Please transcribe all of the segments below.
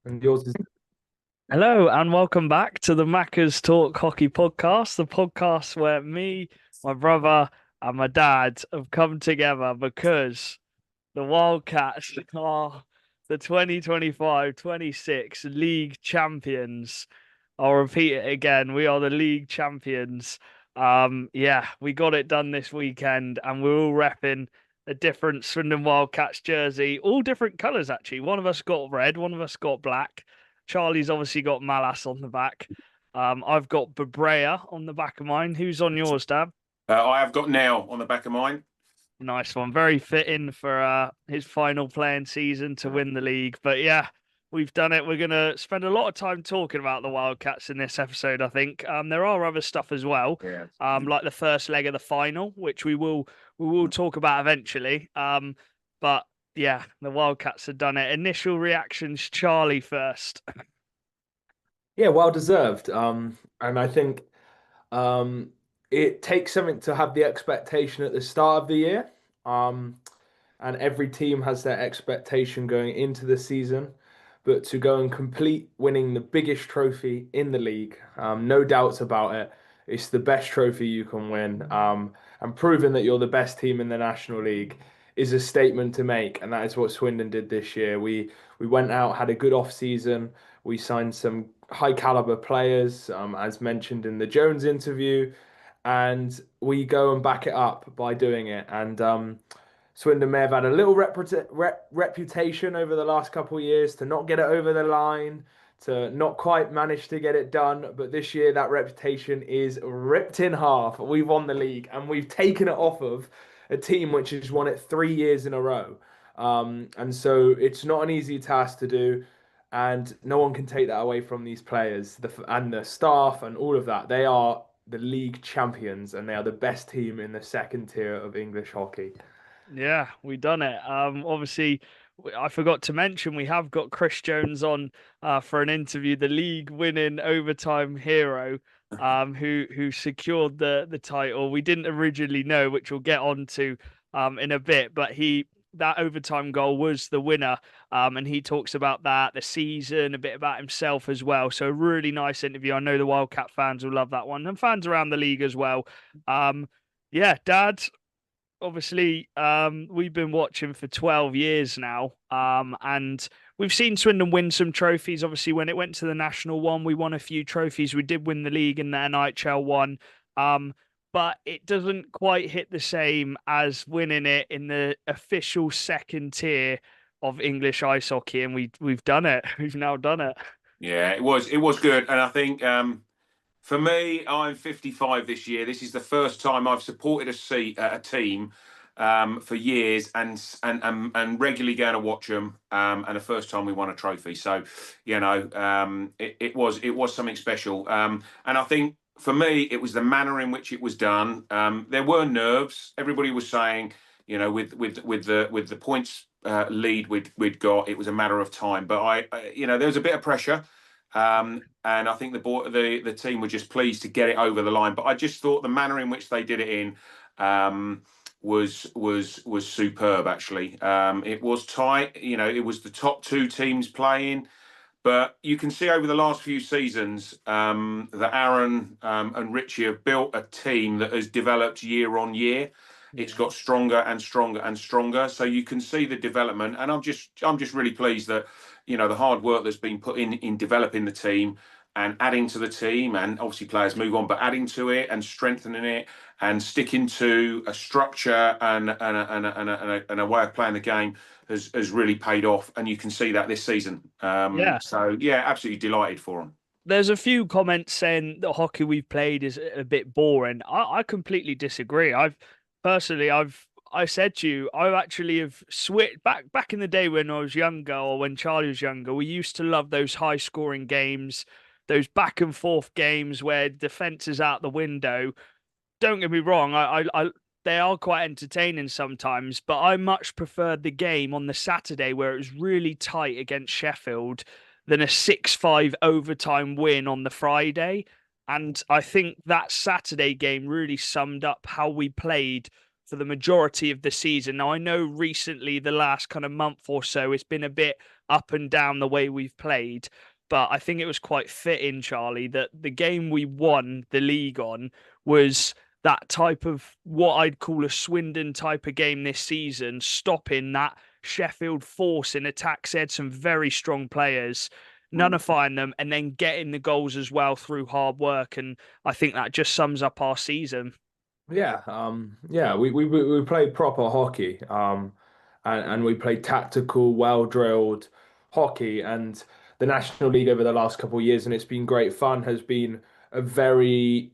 And yours is Hello and welcome back to the Macca's Talk Hockey podcast, the podcast where me, my brother, and my dad have come together because the Wildcats are the 2025-26 league champions. I'll repeat it again. We are the league champions. Yeah, we got it done this weekend, and we're all repping a different Swindon Wildcats jersey, all different colours actually. One of us got red, one of us got black. Charlie's obviously got Malas on the back. I've got Babrea on the back of mine. Who's on yours, Dad? I have got now on the back of mine. Nice one. Very fitting for his final playing season to win the league. But yeah, we've done it. We're gonna spend a lot of time talking about the Wildcats in this episode, I think. There are other stuff as well. Yeah. Like the first leg of the final, which we will talk about eventually. But yeah, the Wildcats have done it. Initial reactions, Charlie first. yeah, well deserved. And I think um, it takes something to have the expectation at the start of the year. Um, and every team has their expectation going into the season. But to go and complete winning the biggest trophy in the league, no doubts about it. It's the best trophy you can win. And proving that you're the best team in the National League is a statement to make, and that is what Swindon did this year. We went out, had a good off season. We signed some high caliber players, as mentioned in the Jones interview, and we go and back it up by doing it. And Swindon may have had a little reputation over the last couple of years to not get it over the line, to not quite manage to get it done. But this year, that reputation is ripped in half. We've won the league and we've taken it off of a team which has won it 3 years in a row. And so it's not an easy task to do. And no one can take that away from these players and the staff and all of that. They are the league champions and they are the best team in the second tier of English hockey. Yeah, we done it. Obviously, I forgot to mention we have got Chris Jones on for an interview, the league-winning overtime hero, who secured the title. We didn't originally know, which we'll get on to in a bit, but he that overtime goal was the winner. And he talks about that, the season, a bit about himself as well. So really nice interview. I know the Wildcat fans will love that one, and fans around the league as well. Yeah, Dad, obviously we've been watching for 12 years now, and we've seen Swindon win some trophies. Obviously when it went to the national one, we won a few trophies. We did win the league and the NHL one, but it doesn't quite hit the same as winning it in the official second tier of English ice hockey, and we've done it. We've now done it. Yeah, it was good, and I think for me, I'm 55 this year. This is the first time I've supported a team for years, and regularly going to watch them. And the first time we won a trophy, so it was something special. And I think for me, it was the manner in which it was done. There were nerves. Everybody was saying, with the points lead we'd got, it was a matter of time. But there was a bit of pressure. And I think the team were just pleased to get it over the line. But I just thought the manner in which they did it was superb. Actually, it was tight. It was the top two teams playing. But you can see over the last few seasons that Aaron and Richie have built a team that has developed year on year. It's got stronger and stronger and stronger. So you can see the development, and I'm just really pleased that the hard work that's been put in developing the team and adding to the team, and obviously players move on, but adding to it and strengthening it and sticking to a structure and a way of playing the game has really paid off, and you can see that this season. Yeah. So yeah, absolutely delighted for them. There's a few comments saying the hockey we've played is a bit boring. I completely disagree. I said to you, I actually have switched back in the day when I was younger, or when Charlie was younger. We used to love those high scoring games, those back and forth games where defense is out the window. Don't get me wrong, they are quite entertaining sometimes, but I much preferred the game on the Saturday where it was really tight against Sheffield than a 6-5 overtime win on the Friday. And I think that Saturday game really summed up how we played for the majority of the season. Now, I know recently, the last kind of month or so, it's been a bit up and down the way we've played. But I think it was quite fitting, Charlie, that the game we won the league on was that type of what I'd call a Swindon type of game this season, stopping that Sheffield force in attacks. They had some very strong players, nullifying them, and then getting the goals as well through hard work. And I think that just sums up our season. Yeah, we played proper hockey, and we played tactical, well drilled hockey, and the National League over the last couple of years, and it's been great fun. Has been a very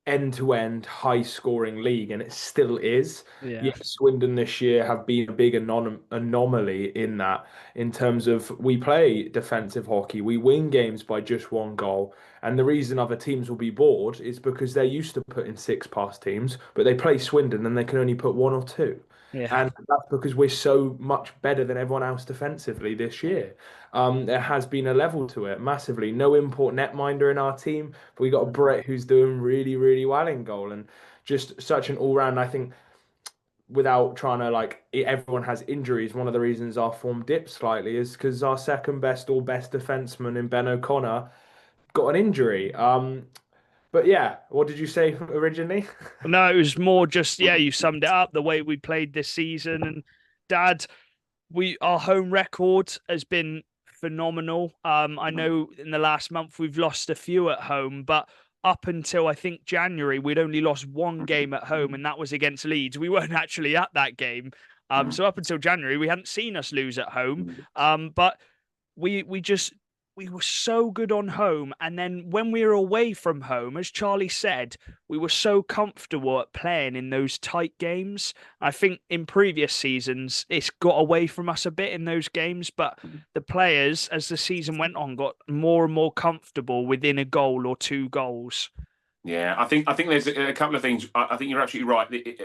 end-to-end high-scoring league, and it still is. Yeah. Yet Swindon this year have been a big anomaly in that, in terms of we play defensive hockey, we win games by just one goal, and the reason other teams will be bored is because they're used to putting six past teams, but they play Swindon and they can only put one or two. Yeah. And that's because we're so much better than everyone else defensively this year. There has been a level to it massively. No import netminder in our team, but we got a Brett who's doing really, really well in goal, and just such an all-round. I think without trying to everyone has injuries. One of the reasons our form dipped slightly is because our second best or best defenseman in Ben O'Connor got an injury. But yeah, what did you say originally? No, it was more just, yeah, you summed it up, the way we played this season. And Dad, our home record has been phenomenal. I know in the last month we've lost a few at home, but up until I think January, we'd only lost one game at home, and that was against Leeds. We weren't actually at that game. So up until January, we hadn't seen us lose at home. But we were so good on home. And then when we were away from home, as Charlie said, we were so comfortable at playing in those tight games. I think in previous seasons, it's got away from us a bit in those games, but the players, as the season went on, got more and more comfortable within a goal or two goals. Yeah, I think there's a couple of things. I think you're absolutely right.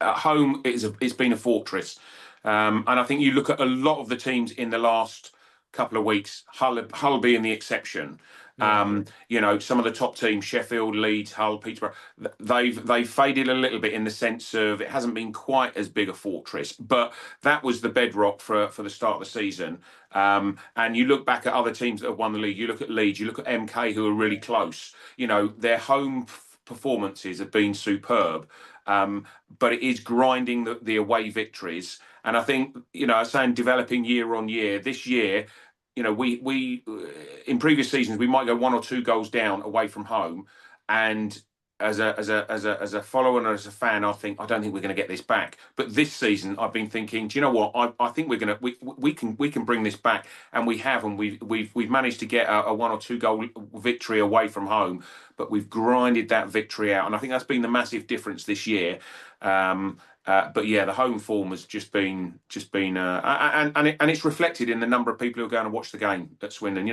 At home, it's been a fortress, and I think you look at a lot of the teams in the last couple of weeks, Hull being the exception. Some of the top teams, Sheffield, Leeds, Hull, Peterborough, they've faded a little bit in the sense of it hasn't been quite as big a fortress, but that was the bedrock for the start of the season. And you look back at other teams that have won the league, you look at Leeds, you look at MK, who are really close. Their home performances have been superb, but it is grinding the away victories. And I think, I was saying developing year on year. This year, we in previous seasons we might go one or two goals down away from home, and as a follower and as a fan, I don't think we're going to get this back. But this season, I've been thinking, do you know what? I think we can bring this back, and we have, and we've managed to get a one or two goal victory away from home, but we've grinded that victory out, and I think that's been the massive difference this year. But yeah, the home form has just been, and it's reflected in the number of people who are going to watch the game at Swindon.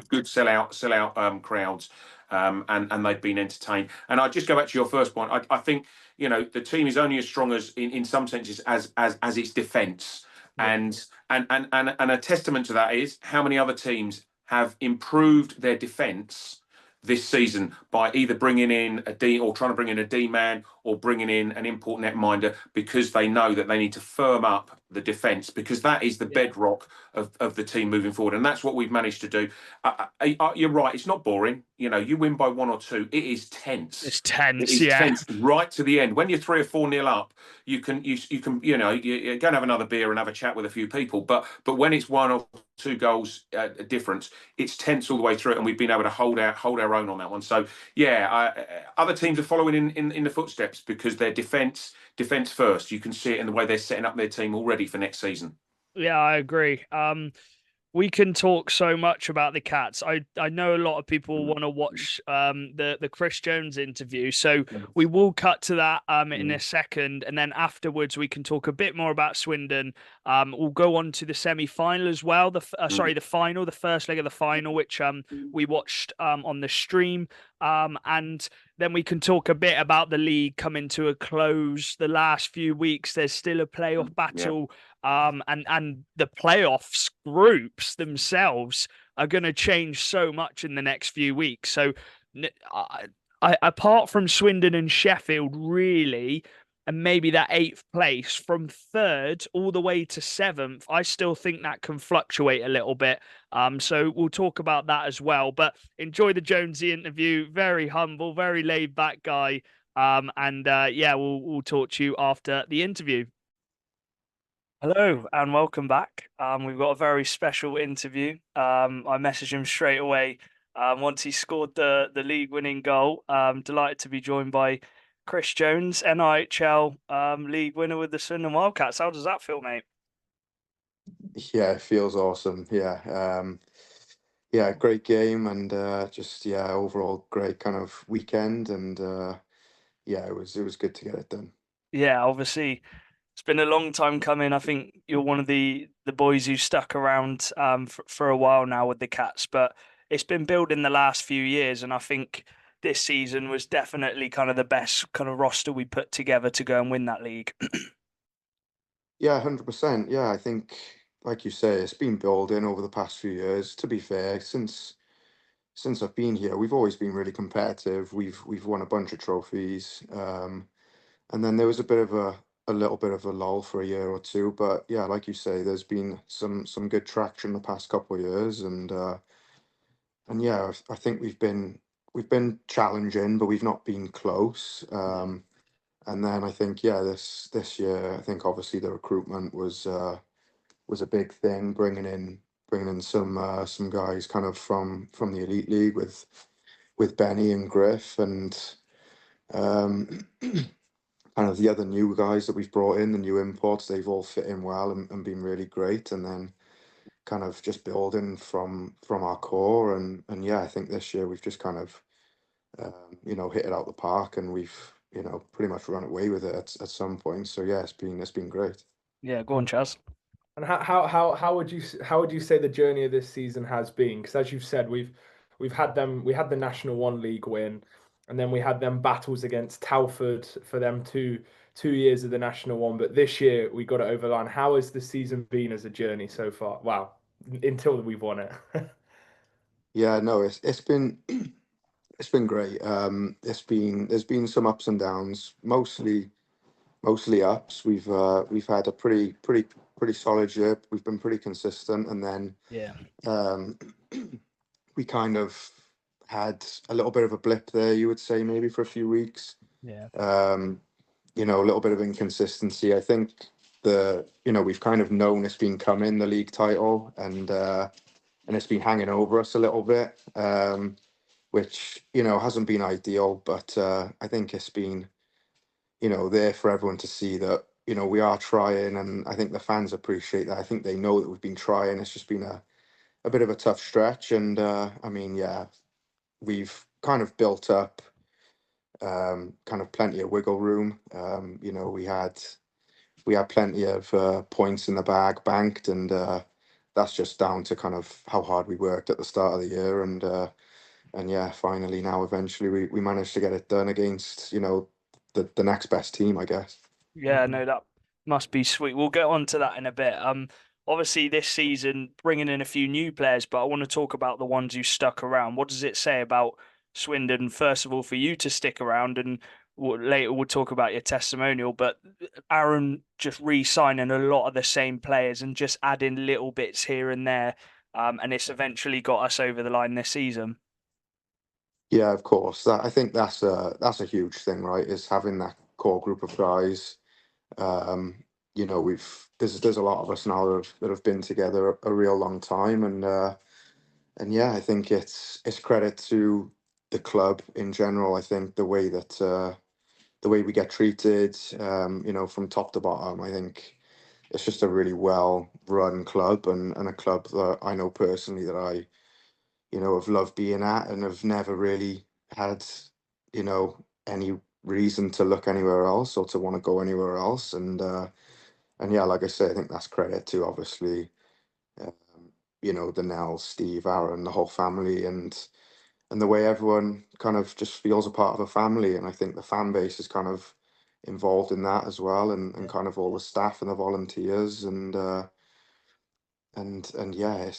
Good sell out crowds, and they've been entertained. And I just go back to your first point. I think the team is only as strong as in some senses as its defence, and a testament to that is how many other teams have improved their defence this season by either bringing in a D or trying to bring in a D man or bringing in an import netminder, because they know that they need to firm up the defence, because that is the bedrock of the team moving forward. And that's what we've managed to do. You're right. It's not boring. You win by one or two. It is tense. It's tense. It is tense right to the end. When you're 3 or 4-0 up, you can you go and have another beer and have a chat with a few people. But when it's one or two goals difference, it's tense all the way through it, and we've been able to hold our own on that one. So other teams are following in the footsteps because their defence first. You can see it in the way they're setting up their team already for next season. Yeah, I agree. We can talk so much about the Cats. I know a lot of people want to watch the Chris Jones interview, so we will cut to that in a second, and then afterwards we can talk a bit more about Swindon. We'll go on to the semi-final as well. The final, the first leg of the final, which we watched on the stream, and then we can talk a bit about the league coming to a close. The last few weeks, there's still a playoff battle. And the playoffs groups themselves are going to change so much in the next few weeks. So apart from Swindon and Sheffield, really, and maybe that 8th place from 3rd all the way to 7th, I still think that can fluctuate a little bit. So we'll talk about that as well. But enjoy the Jonesy interview. Very humble, very laid back guy. Yeah, we'll talk to you after the interview. Hello and welcome back. We've got a very special interview. I messaged him straight away once he scored the league winning goal. Delighted to be joined by Chris Jones, NIHL league winner with the Swindon Wildcats. How does that feel, mate? Yeah, it feels awesome. Yeah, great game and just overall great kind of weekend and yeah, it was good to get it done. Yeah, obviously it's been a long time coming. I think you're one of the boys who stuck around for a while now with the Cats, but it's been building the last few years, and I think this season was definitely kind of the best kind of roster we put together to go and win that league. Yeah, 100%. Yeah, I think like you say, it's been building over the past few years. To be fair, since I've been here, we've always been really competitive. We've won a bunch of trophies. And then there was a little bit of a lull for a year or two, but yeah, like you say, there's been some good traction the past couple of years, and yeah, I think we've been challenging, but we've not been close. And then I think yeah, this year, I think obviously the recruitment was a big thing, bringing in some guys kind of from the elite league with Benny and Griff and um, kind of the other new guys that we've brought in, the new imports. They've all fit in well and been really great. And then kind of just building from our core and yeah, I think this year we've just kind of hit it out the park and we've pretty much run away with it at some point. So yeah, it's been great. Yeah, go on, Chaz. And how would you say the journey of this season has been? Because as you've said, we had the National One League win, and then we had them battles against Telford for them two years of the National One. But this year we got it over the line. How has the season been as a journey so far? Wow, until we've won it. Yeah, no, it's been it's been great. There's been some ups and downs, mostly ups. We've had a pretty solid year. We've been pretty consistent, and then Yeah, um, we kind of had a little bit of a blip there, you would say, maybe for a few weeks. yeah, Um, a little bit of inconsistency. I think we've kind of known it's been coming, the league title, and it's been hanging over us a little bit, which hasn't been ideal, but I think it's been there for everyone to see that we are trying, and I think the fans appreciate that. I think they know that we've been trying. It's just been a bit of a tough stretch, and I mean, yeah, we've kind of built up kind of plenty of wiggle room. We had plenty of points in the bag banked, and that's just down to kind of how hard we worked at the start of the year, and yeah, finally now eventually we managed to get it done against the next best team, I guess. yeah. No, that must be sweet. We'll get on to that in a bit. Obviously this season bringing in a few new players, but I want to talk about the ones who stuck around. What does it say about Swindon, first of all, for you to stick around, and later we'll talk about your testimonial. But Aaron just re-signing a lot of the same players and just adding little bits here and there, and it's eventually got us over the line this season. Yeah, of course. I think that's a huge thing, right? Is having that core group of guys. There's a lot of us now that have been together a real long time, and yeah, I think it's credit to the club in general. I think the way we get treated, from top to bottom, I think it's just a really well run club and a club that I know personally that I have loved being at and have never really had, any reason to look anywhere else or to want to go anywhere else. And yeah, like I say, I think that's credit to obviously, um, the Nell, Steve, Aaron, the whole family, and the way everyone kind of just feels a part of a family. And I think the fan base is kind of involved in that as well, and kind of all the staff and the volunteers and yeah,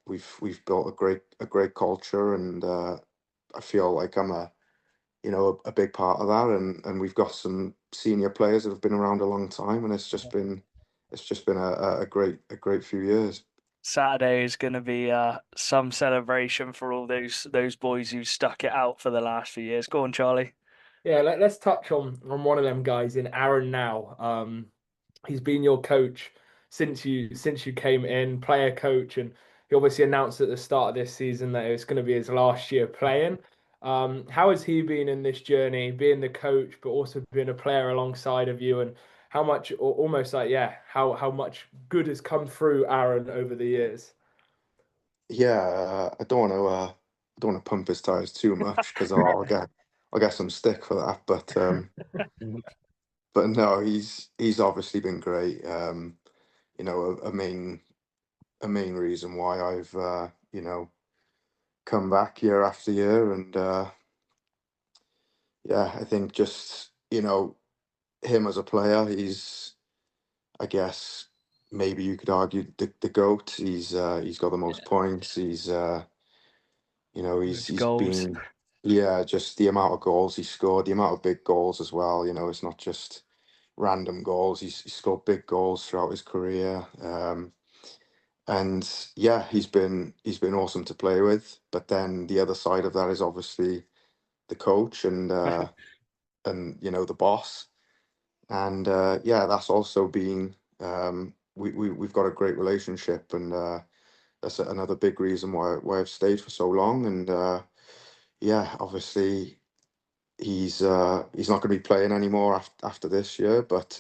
we've built a great culture, and I feel like I'm a big part of that, and we've got some senior players that have been around a long time, and it's just been a great few years. Saturday is going to be some celebration for all those boys who stuck it out for the last few years. Go on, Charlie. Yeah, let's touch on one of them guys in Aaron now. He's been your coach since you came in, player coach, and he obviously announced at the start of this season that it's going to be his last year playing. How has he been in this journey, being the coach, but also being a player alongside of you, and how much, or almost like, yeah, how much good has come through Aaron over the years? Yeah, I don't want to pump his tires too much because I'll get some stick for that. But no, he's obviously been great. You know, a main reason why I've you know, come back year after year, and yeah, I think just, you know, him as a player, he's, I guess maybe you could argue the GOAT. He's got the most points. You know, Most he's goals. been, yeah, just the amount of goals he scored, the amount of big goals as well. You know, it's not just random goals. He's scored big goals throughout his career. And yeah, he's been awesome to play with. But then the other side of that is obviously the coach and you know, the boss. And yeah, that's also been we've got a great relationship, and that's another big reason why I've stayed for so long. And yeah, obviously he's not going to be playing anymore after this year, but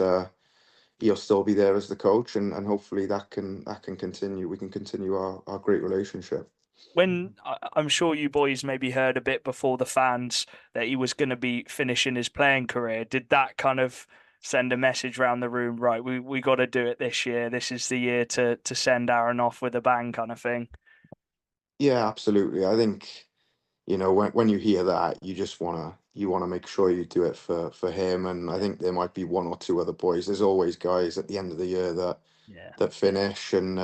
he'll still be there as the coach, and hopefully that can continue. We can continue our great relationship. When I'm sure you boys maybe heard a bit before the fans that he was going to be finishing his playing career, did that kind of send a message around the room? Right, we got to do it this year. This is the year to send Aaron off with a bang, kind of thing. Yeah, absolutely. I think, you know, when you hear that, you wanna make sure you do it for him. And I think there might be one or two other boys. There's always guys at the end of the year Yeah, that finish, and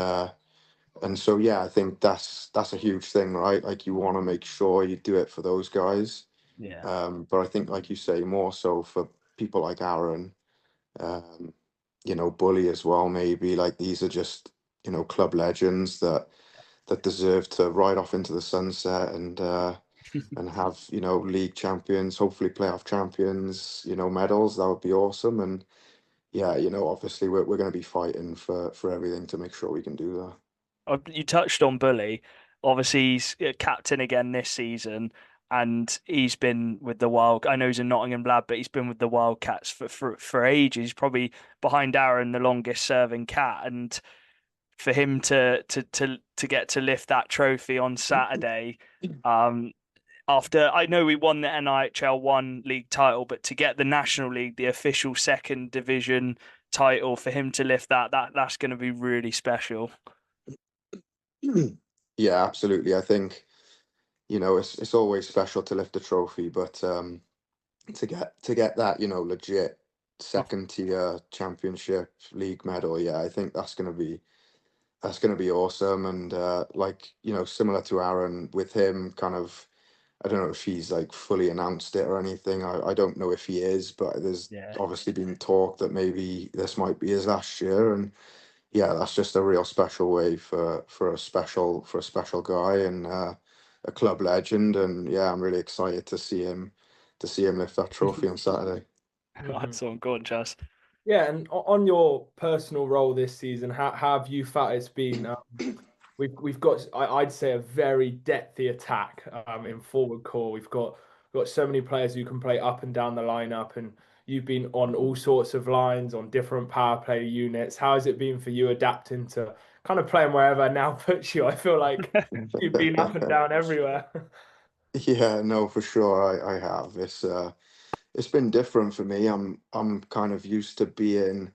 so yeah, I think that's a huge thing, right? Like, you want to make sure you do it for those guys. yeah. But I think, like you say, more so for people like Aaron, um, you know, Bully as well. Maybe, like, these are just, you know, club legends that deserve to ride off into the sunset, and have, you know, league champions, hopefully playoff champions, you know, medals. That would be awesome. And yeah, you know, obviously we're going to be fighting for everything to make sure we can do that. You touched on Bully. Obviously, he's captain again this season, and he's been with the Wild. I know he's a Nottingham lad, but he's been with the Wildcats for ages. He's probably behind Aaron the longest serving cat, and for him to get to lift that trophy on Saturday, um, after I know we won the NIHL one league title, but to get the National League, the official second division title, for him to lift that's going to be really special. Yeah, absolutely. I think, you know, it's always special to lift a trophy, but to get that, you know, legit second tier championship league medal, yeah, I think that's gonna be awesome. And like, you know, similar to Aaron, with him kind of, I don't know if he's like fully announced it or anything. I don't know if he is, but there's Yeah. obviously been talk that maybe this might be his last year. And yeah, that's just a real special way for a special guy, and a club legend. And yeah, I'm really excited to see him lift that trophy on Saturday. That's on. Go on, Chaz. Yeah, and on your personal role this season, how have you felt it's been? We've got I'd say a very depthy attack in forward core. We've got so many players who can play up and down the lineup, and you've been on all sorts of lines on different power play units. How has it been for you adapting to kind of playing wherever now puts you? I feel like you've been up and down everywhere. Yeah, no, for sure. I have. It's been different for me. I'm kind of used to being,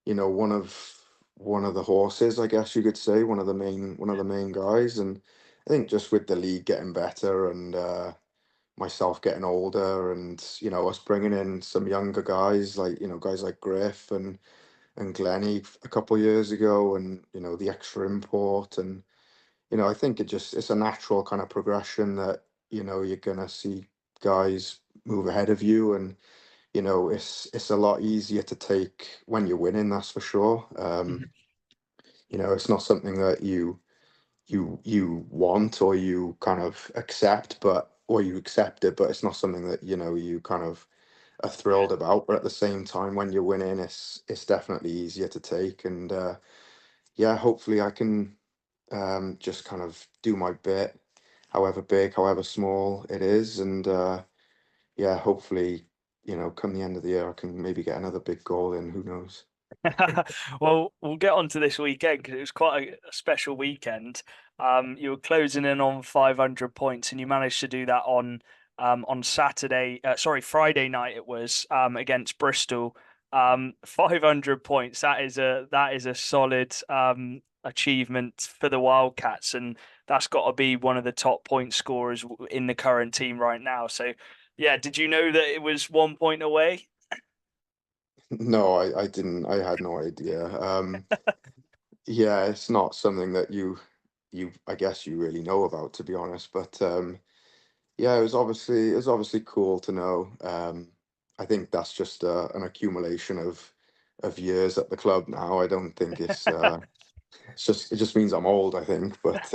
you know, one of the horses, I guess you could say, one of the main guys. And I think just with the league getting better, and myself getting older, and you know, us bringing in some younger guys, like, you know, guys like Griff and Glennie a couple of years ago, and you know, the extra import. And you know, I think it's a natural kind of progression that, you know, you're gonna see guys move ahead of you. And it's a lot easier to take when you're winning, that's for sure. It's not something that you want or you kind of accept, or you accept it, but it's not something that you kind of are thrilled about. But at the same time, when you're winning, it's definitely easier to take. And yeah, hopefully I can just kind of do my bit, however big, however small it is, and yeah, hopefully, come the end of the year, I can maybe get another big goal in. Who knows? Well, we'll get on to this weekend because it was quite a special weekend. You were closing in on 500 points, and you managed to do that on Saturday. Sorry, Friday night it was against Bristol. 500 points. That is a solid achievement for the Wildcats, and that's got to be one of the top point scorers in the current team right now. So, yeah, did you know that it was 1 point away? No, I didn't. I had no idea. Yeah, it's not something that I guess you really know about, to be honest. But yeah, it was obviously cool to know. I think that's just an accumulation of years at the club now. I don't think it just means I'm old, I think. But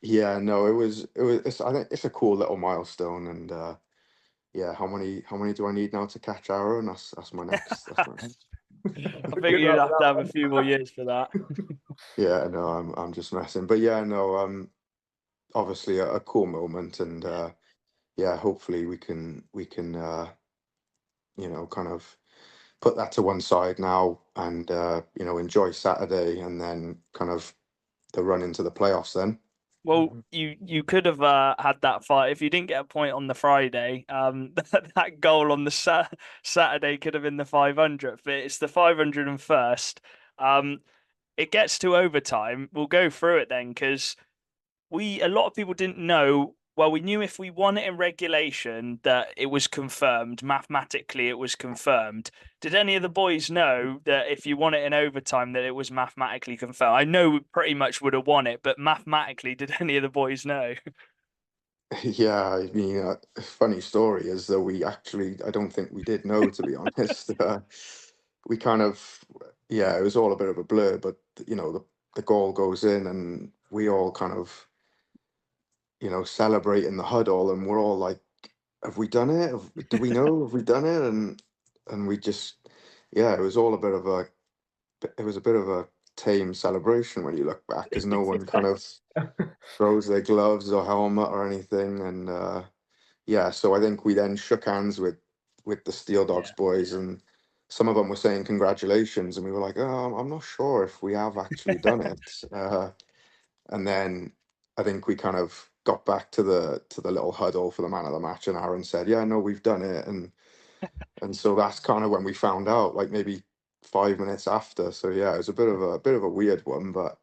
yeah, no, I think it's a cool little milestone. And yeah, how many do I need now to catch Aaron? That's my next. That's my I think Good you'd luck with have to that have a one. few more years for that. Yeah, no, I'm just messing. But yeah, no, obviously a cool moment. And yeah, hopefully we can kind of put that to one side now, and enjoy Saturday, and then kind of the run into the playoffs then. Well, you could have had that fight if you didn't get a point on the Friday. That goal on the Saturday could have been the 500th, but it's the 501st. It gets to overtime. We'll go through it then because a lot of people didn't know. Well, we knew if we won it in regulation that it was confirmed. Mathematically, it was confirmed. Did any of the boys know that if you won it in overtime that it was mathematically confirmed? I know we pretty much would have won it, but mathematically, did any of the boys know? Yeah, I mean, funny story is that I don't think we did know, to be honest. We kind of, yeah, it was all a bit of a blur, but the goal goes in, and we all kind of, celebrate in the huddle, and we're all like, have we done it? Do we know? Have we done it? And we just, yeah, it was a bit of a tame celebration when you look back, because no one kind of throws their gloves or helmet or anything. And yeah, so I think we then shook hands with the Steel Dogs Yeah. boys, and some of them were saying congratulations, and we were like, oh, I'm not sure if we have actually done it. And then I think we kind of got back to the little huddle for the man of the match, and Aaron said, yeah, no, we've done it. And so that's kind of when we found out, like maybe 5 minutes after. So yeah, it was a bit of a weird one, but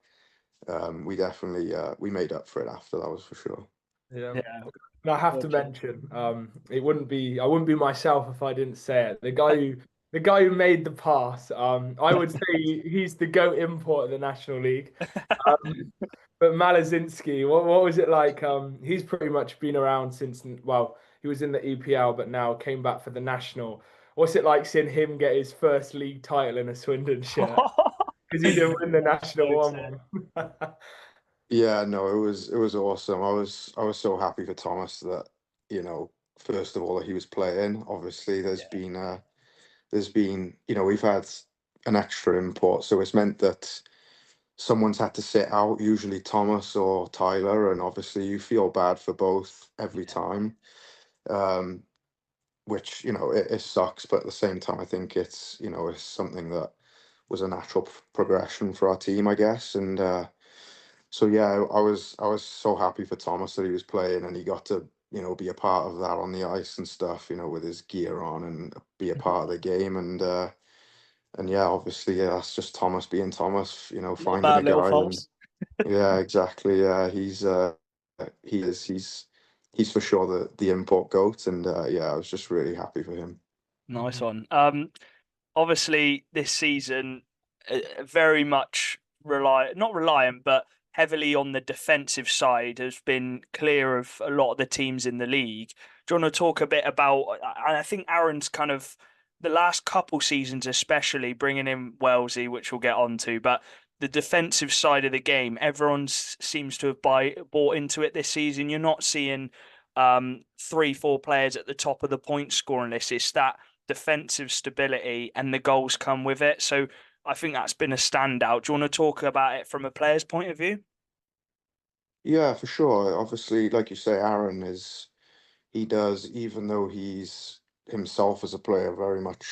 we definitely we made up for it after, that was for sure. Yeah. Yeah. And I have to mention, I wouldn't be myself if I didn't say it. The guy who made the pass, I would say he's the GOAT import of the National League. Um, but Malazinski, what was it like? He's pretty much been around since, well, he was in the EPL, but now came back for the National. What's it like seeing him get his first league title in a Swindon shirt? Because he didn't win the National one. Yeah, no, it was awesome. I was so happy for Thomas that, first of all, that he was playing. Obviously, there's been, we've had an extra import, so it's meant that someone's had to sit out, usually Thomas or Tyler, and obviously you feel bad for both every time. Um, which, it sucks, but at the same time, I think it's something that was a natural progression for our team, I guess. And so yeah, I was so happy for Thomas that he was playing, and he got to be a part of that on the ice and stuff, with his gear on, and be a part of the game. And yeah, obviously, yeah, that's just Thomas being Thomas, Not a finding a bad little guy. And false. yeah, exactly. Yeah, he's for sure the import goat. And yeah, I was just really happy for him. Nice one. Obviously this season very much not reliant, but heavily on the defensive side, has been clear of a lot of the teams in the league. Do you want to talk a bit about, I think Aaron's kind of, the last couple seasons especially, bringing in Wellesley, which we'll get onto, but the defensive side of the game, everyone seems to have bought into it this season. You're not seeing 3-4 players at the top of the point scoring list. It's that defensive stability and the goals come with it. So I think that's been a standout. Do you want to talk about it from a player's point of view? Yeah, for sure. Obviously, like you say, Aaron he does, even though he's himself as a player very much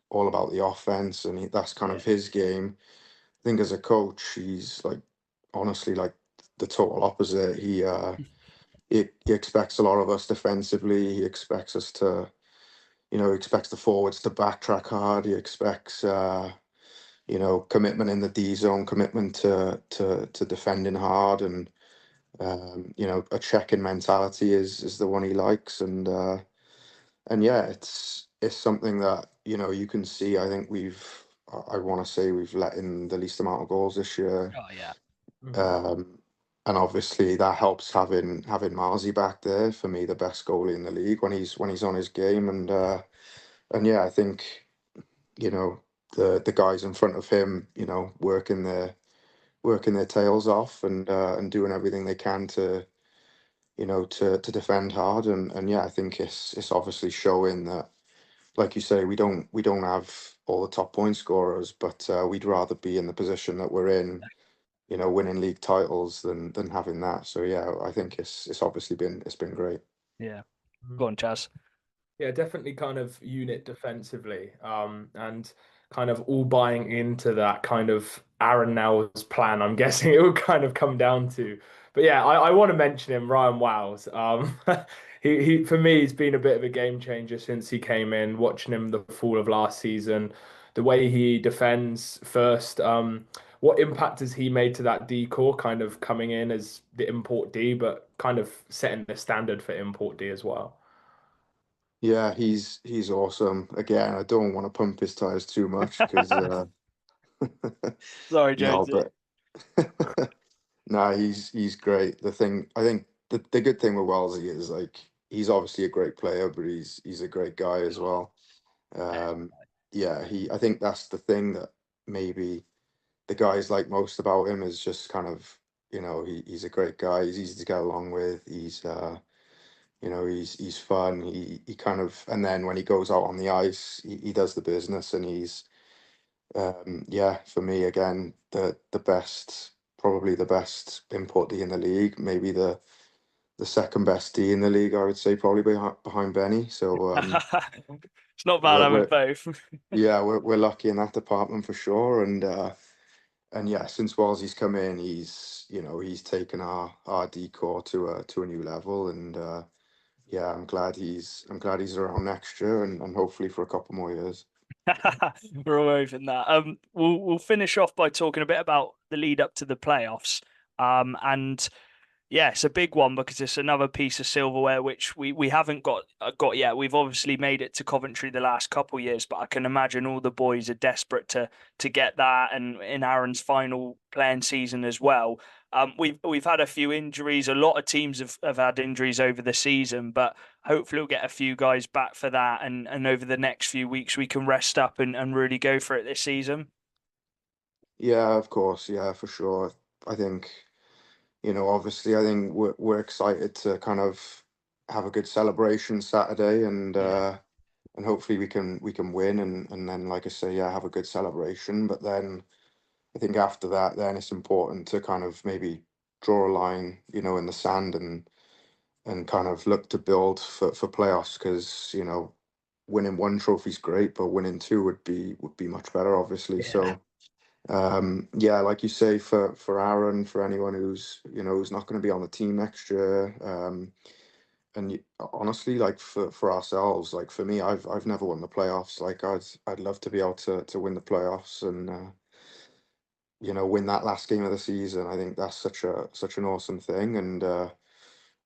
all about the offense, and that's kind Yeah. of his game. I think as a coach, he's like honestly like the total opposite. He expects a lot of us defensively. He expects us to, he expects the forwards to backtrack hard. He expects commitment in the D zone, commitment to defending hard, and a check-in mentality is the one he likes, and yeah, it's something that you can see. I think I want to say we've let in the least amount of goals this year, Oh yeah. um, and obviously that helps having Marzi back there. For me, the best goalie in the league when he's on his game, and yeah, I think the guys in front of him, working their tails off and doing everything they can to defend hard, and yeah, I think it's obviously showing that, like you say, we don't have all the top point scorers, but we'd rather be in the position that we're in, winning league titles than having that. So yeah, I think it's obviously been great. Yeah. Mhm. Go on, Chaz. Yeah, definitely kind of unit defensively, and kind of all buying into that kind of Aaron Now's plan. I'm guessing it will kind of come down to, but yeah, I want to mention him, Ryan Wiles. He for me, he's been a bit of a game changer since he came in. Watching him the fall of last season, the way he defends first. What impact has he made to that D core? Kind of coming in as the import D, but kind of setting the standard for import D as well. Yeah, he's awesome. Again, I don't want to pump his tires too much because Sorry, no, Jonesy. but no, he's great. The thing I think the good thing with Wellesley is like he's obviously a great player, but he's a great guy as well. Um, yeah, I think that's the thing that maybe the guys like most about him is just kind of, he's a great guy. He's easy to get along with. He's fun. He kind of, and then when he goes out on the ice, he does the business, and yeah, for me again, the best, probably the best import D in the league, maybe the second best D in the league, I would say, probably behind Benny. So It's not bad we're, having we're both. yeah, we're lucky in that department for sure, and yeah, since Wolsey's come in, he's taken our decor to a new level, and yeah, I'm glad he's around next year, and hopefully for a couple more years. We're all over that. We'll finish off by talking a bit about the lead up to the playoffs. And yeah, it's a big one because it's another piece of silverware which we haven't got yet. We've obviously made it to Coventry the last couple of years, but I can imagine all the boys are desperate to get that, and in Aaron's final playing season as well. We've had a few injuries. A lot of teams have had injuries over the season, but hopefully we'll get a few guys back for that, and over the next few weeks we can rest up and really go for it this season. Yeah, of course, yeah, for sure. I think, obviously, I think we're excited to kind of have a good celebration Saturday, Yeah. and hopefully we can win, and then, like I say, yeah, have a good celebration. But then I think after that, then it's important to kind of maybe draw a line, in the sand, and kind of look to build for playoffs, because winning one trophy's great, but winning two would be much better, obviously. Yeah. So yeah, like you say, for Aaron, for anyone who's not going to be on the team next year, and honestly, like for ourselves, like for me, I've never won the playoffs. Like I'd love to be able to win the playoffs, and win that last game of the season. I think that's such an awesome thing, and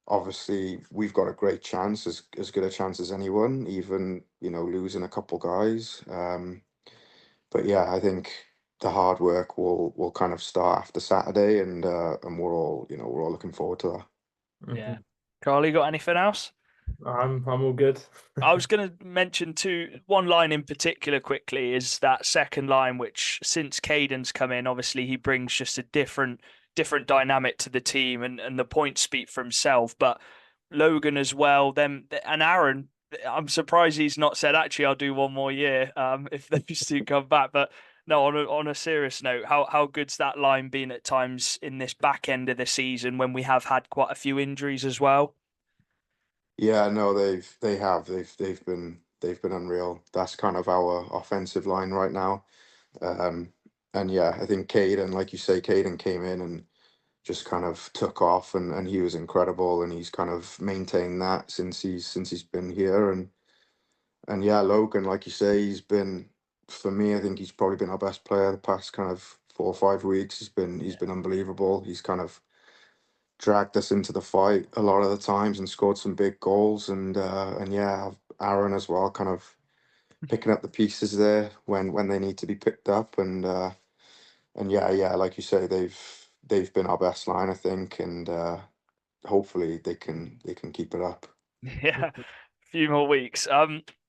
obviously we've got a great chance, as good a chance as anyone, even losing a couple guys. But yeah, I think the hard work will kind of start after Saturday, and we're all looking forward to that. Yeah. Mhm. Charlie, got anything else? I'm all good. I was going to mention one line in particular quickly is that second line, which since Caden's come in, obviously he brings just a different dynamic to the team, and the points speak for himself. But Logan as well, them and Aaron, I'm surprised he's not said actually I'll do one more year if those two come back. But no, on a serious note, how good's that line been at times in this back end of the season when we have had quite a few injuries as well? Yeah, no, they've been unreal. That's kind of our offensive line right now. Um, and yeah, I think Caden, like you say, Caden came in and just kind of took off, and he was incredible, and he's kind of maintained that since he's been here. And yeah, Logan, like you say, he's been, for me, I think he's probably been our best player the past kind of 4 or 5 weeks. He's been unbelievable. He's kind of dragged us into the fight a lot of the times and scored some big goals. And yeah, Aaron as well, kind of picking up the pieces there when they need to be picked up. And yeah, like you say, they've been our best line, I think, and hopefully they can keep it up. Yeah, a few more weeks.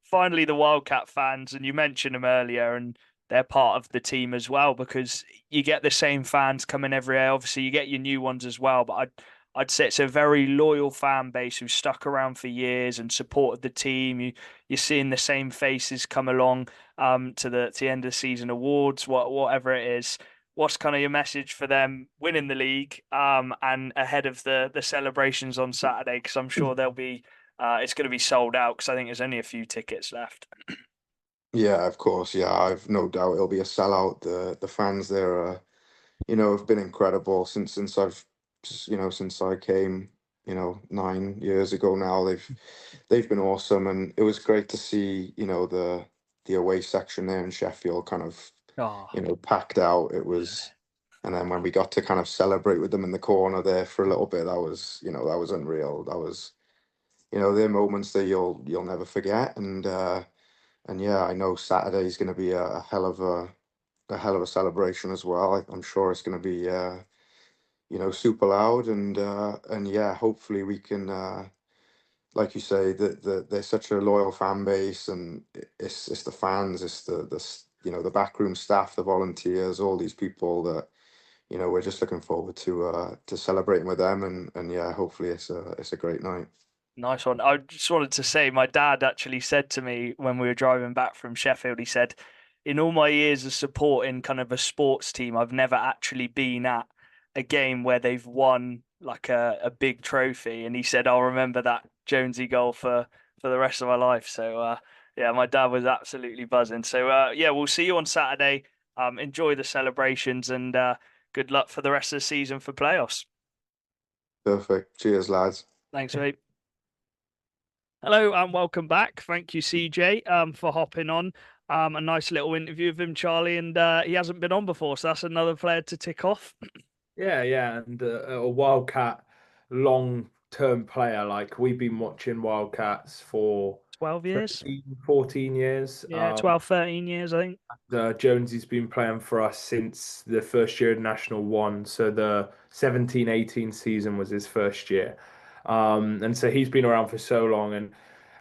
Finally, the Wildcat fans, and you mentioned them earlier, and they're part of the team as well because you get the same fans coming every year. Obviously, you get your new ones as well, but I'd say it's a very loyal fan base who stuck around for years and supported the team. You're seeing the same faces come along to the end of the season awards, whatever it is. What's kind of your message for them winning the league and ahead of the celebrations on Saturday? Because I'm sure they'll be it's going to be sold out because I think there's only a few tickets left. Yeah, of course. Yeah, I've no doubt it'll be a sellout. The fans there are, have been incredible since since I came, 9 years ago now. They've been awesome, and it was great to see, the away section there in Sheffield kind of, Oh, packed out. It was, and then when we got to kind of celebrate with them in the corner there for a little bit, that was unreal. That was, they're moments that you'll never forget. And yeah, I know Saturday's going to be a hell of a celebration as well. I'm sure it's going to be super loud, and yeah, hopefully we can, like you say, that they're such a loyal fan base, and it's the fans, it's the backroom staff, the volunteers, all these people that we're just looking forward to celebrating with them, and yeah, hopefully it's a great night. nice one. I just wanted to say, my dad actually said to me when we were driving back from Sheffield, he said, in all my years of supporting kind of a sports team, I've never actually been at a game where they've won like a big trophy. And he said, I'll remember that Jonesy goal for the rest of my life. So, yeah, my dad was absolutely buzzing. So, yeah, we'll see you on Saturday. Enjoy the celebrations and good luck for the rest of the season for playoffs. Perfect. Cheers, lads. Thanks, mate. Hello and welcome back. Thank you, CJ, for hopping on. A nice little interview of him, Charlie, and he hasn't been on before, so that's another player to tick off. Yeah, and a Wildcat long-term player. Like we've been watching Wildcats for 12 years? 13, 14 years. Yeah, 12, 13 years, I think. Jonesy's been playing for us since the first year of National One. So the 17-18 season was his first year. And so he's been around for so long.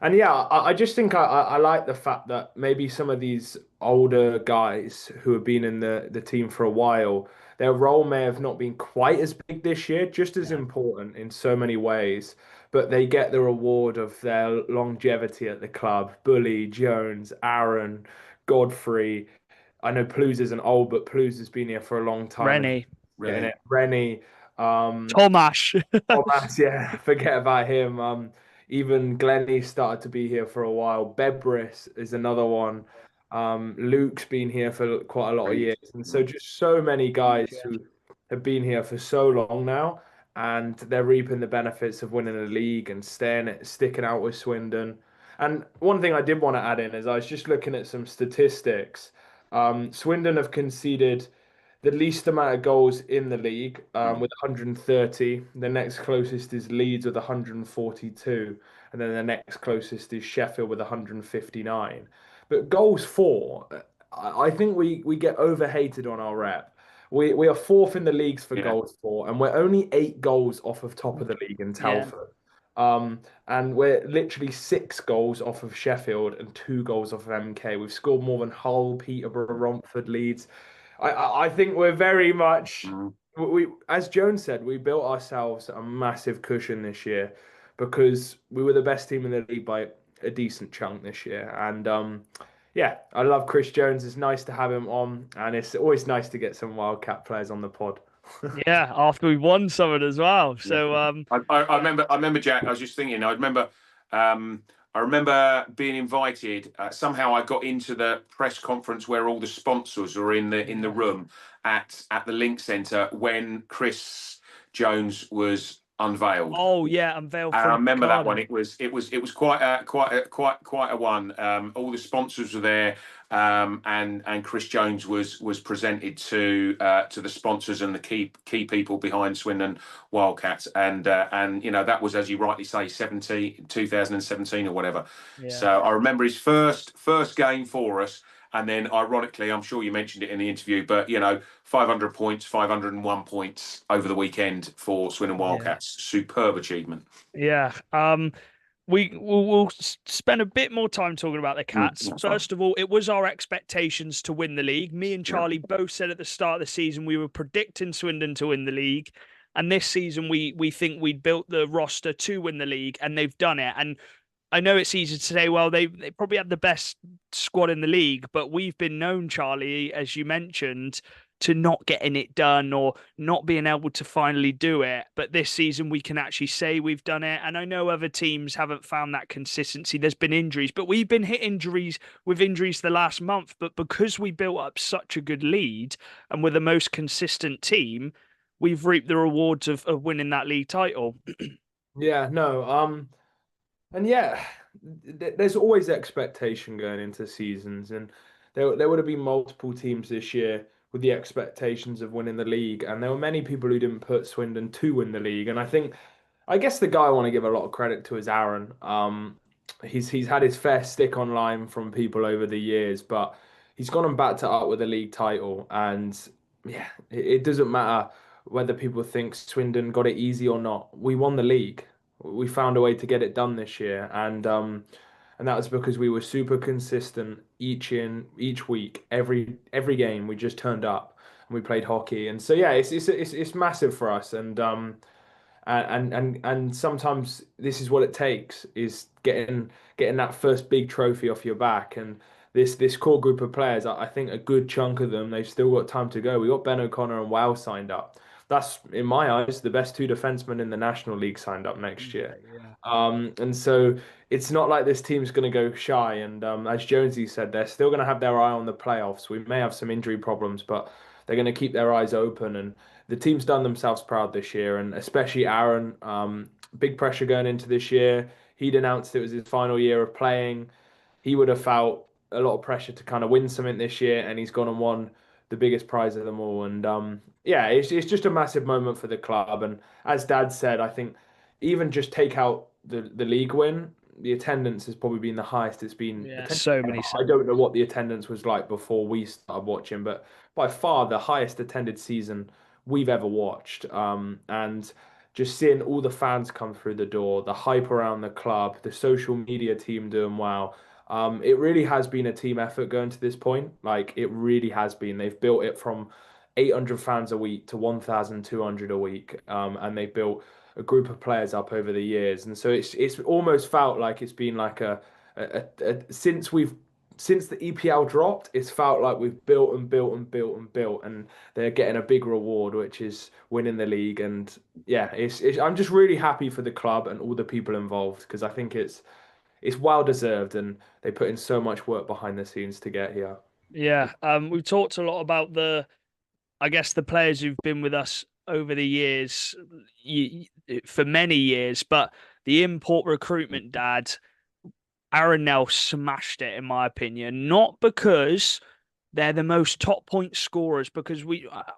And yeah, I just think I like the fact that maybe some of these older guys who have been in the team for a while, their role may have not been quite as big this year, just as Yeah. important in so many ways. But they get the reward of their longevity at the club. Bully, Jones, Aaron, Godfrey. I know Plouz isn't old, but Plouz has been here for a long time and Rennie, getting it. Rennie, Tomash. Thomas, yeah, forget about him. Even Glennie started to be here for a while. Bebris is another one. Luke's been here for quite a lot of years, and so just so many guys who have been here for so long now, and they're reaping the benefits of winning the league and sticking out with Swindon. And one thing I did want to add in is I was just looking at some statistics. Swindon have conceded the least amount of goals in the league with 130. The next closest is Leeds with 142, and then the next closest is Sheffield with 159. But goals for, I think we get overhated on our rep. We are fourth in the leagues for Yeah. goals for, and we're only 8 goals off of top of the league in Yeah. Telford. And we're literally 6 goals off of Sheffield and 2 goals off of MK. We've scored more than Hull, Peterborough, Romford, Leeds. I think we're very much Mm. we as Jones said, we built ourselves a massive cushion this year because we were the best team in the league by a decent chunk this year. And yeah, I love Chris Jones. It's nice to have him on, and it's always nice to get some Wildcat players on the pod. Yeah, after we won something as well. Yeah. So I remember Jack. I was just thinking. Um, I remember being invited. Somehow I got into the press conference where all the sponsors were in the room at the Link Centre when Chris Jones was unveiled. Oh yeah, unveiled And I from remember that one. Cardiff. It was quite a one. All the sponsors were there, and Chris Jones was presented to the sponsors and the key people behind Swindon Wildcats, and you know that was, as you rightly say, 2017 or whatever. Yeah. So I remember his first game for us. And then, ironically, I'm sure you mentioned it in the interview, but 500 points, 501 points over the weekend for Swindon Wildcats. Superb achievement. Yeah. We'll spend a bit more time talking about the Cats. That's fine. First of all, it was our expectations to win the league. Me and Charlie both said at the start of the season we were predicting Swindon to win the league. And this season we think we'd built the roster to win the league, and they've done it. And I know it's easy to say, well, they probably had the best squad in the league, but we've been known, Charlie, as you mentioned, to not getting it done or not being able to finally do it. But this season we can actually say we've done it. And I know other teams haven't found that consistency. There's been injuries, but we've been hit with injuries the last month. But because we built up such a good lead and we're the most consistent team, we've reaped the rewards of winning that league title. Yeah, no, and yeah, there's always expectation going into seasons, and there would have been multiple teams this year with the expectations of winning the league, and there were many people who didn't put Swindon to win the league, and I guess the guy I want to give a lot of credit to is Aaron. He's had his fair stick online from people over the years, but he's gone and backed it up with a league title, and yeah, it doesn't matter whether people think Swindon got it easy or not. We won the league. We found a way to get it done this year, and that was because we were super consistent each week, every game. We just turned up and we played hockey, and so yeah, it's massive for us, and sometimes this is what it takes is getting that first big trophy off your back. And this core group of players, I think a good chunk of them, they've still got time to go. We got Ben O'Connor and Wow signed up. That's, in my eyes, the best 2 defensemen in the National League signed up next year. And so it's not like this team's going to go shy. And as Jonesy said, they're still going to have their eye on the playoffs. We may have some injury problems, but they're going to keep their eyes open. And the team's done themselves proud this year, and especially Aaron. Big pressure going into this year. He'd announced it was his final year of playing. He would have felt a lot of pressure to kind of win something this year, and he's gone and won the biggest prize of them all. And yeah, it's just a massive moment for the club. And as Dad said, I think even just take out the league win, the attendance has probably been the highest it's been. Yeah, so many. I don't know what the attendance was like before we started watching, but by far the highest attended season we've ever watched. And just seeing all the fans come through the door, the hype around the club, the social media team doing well. It really has been a team effort going to this point. Like, it really has been. They've built it from 800 fans a week to 1,200 a week, and they've built a group of players up over the years. And so it's almost felt like it's been like since the EPL dropped, it's felt like we've built and built and built and built, and they're getting a big reward, which is winning the league. And yeah, I'm just really happy for the club and all the people involved, because I think it's well deserved, and they put in so much work behind the scenes to get here. Yeah, we've talked a lot about I guess the players who've been with us over the years, for many years, but the import recruitment, Dad, Aaron Nell smashed it, in my opinion. Not because they're the most top point scorers, because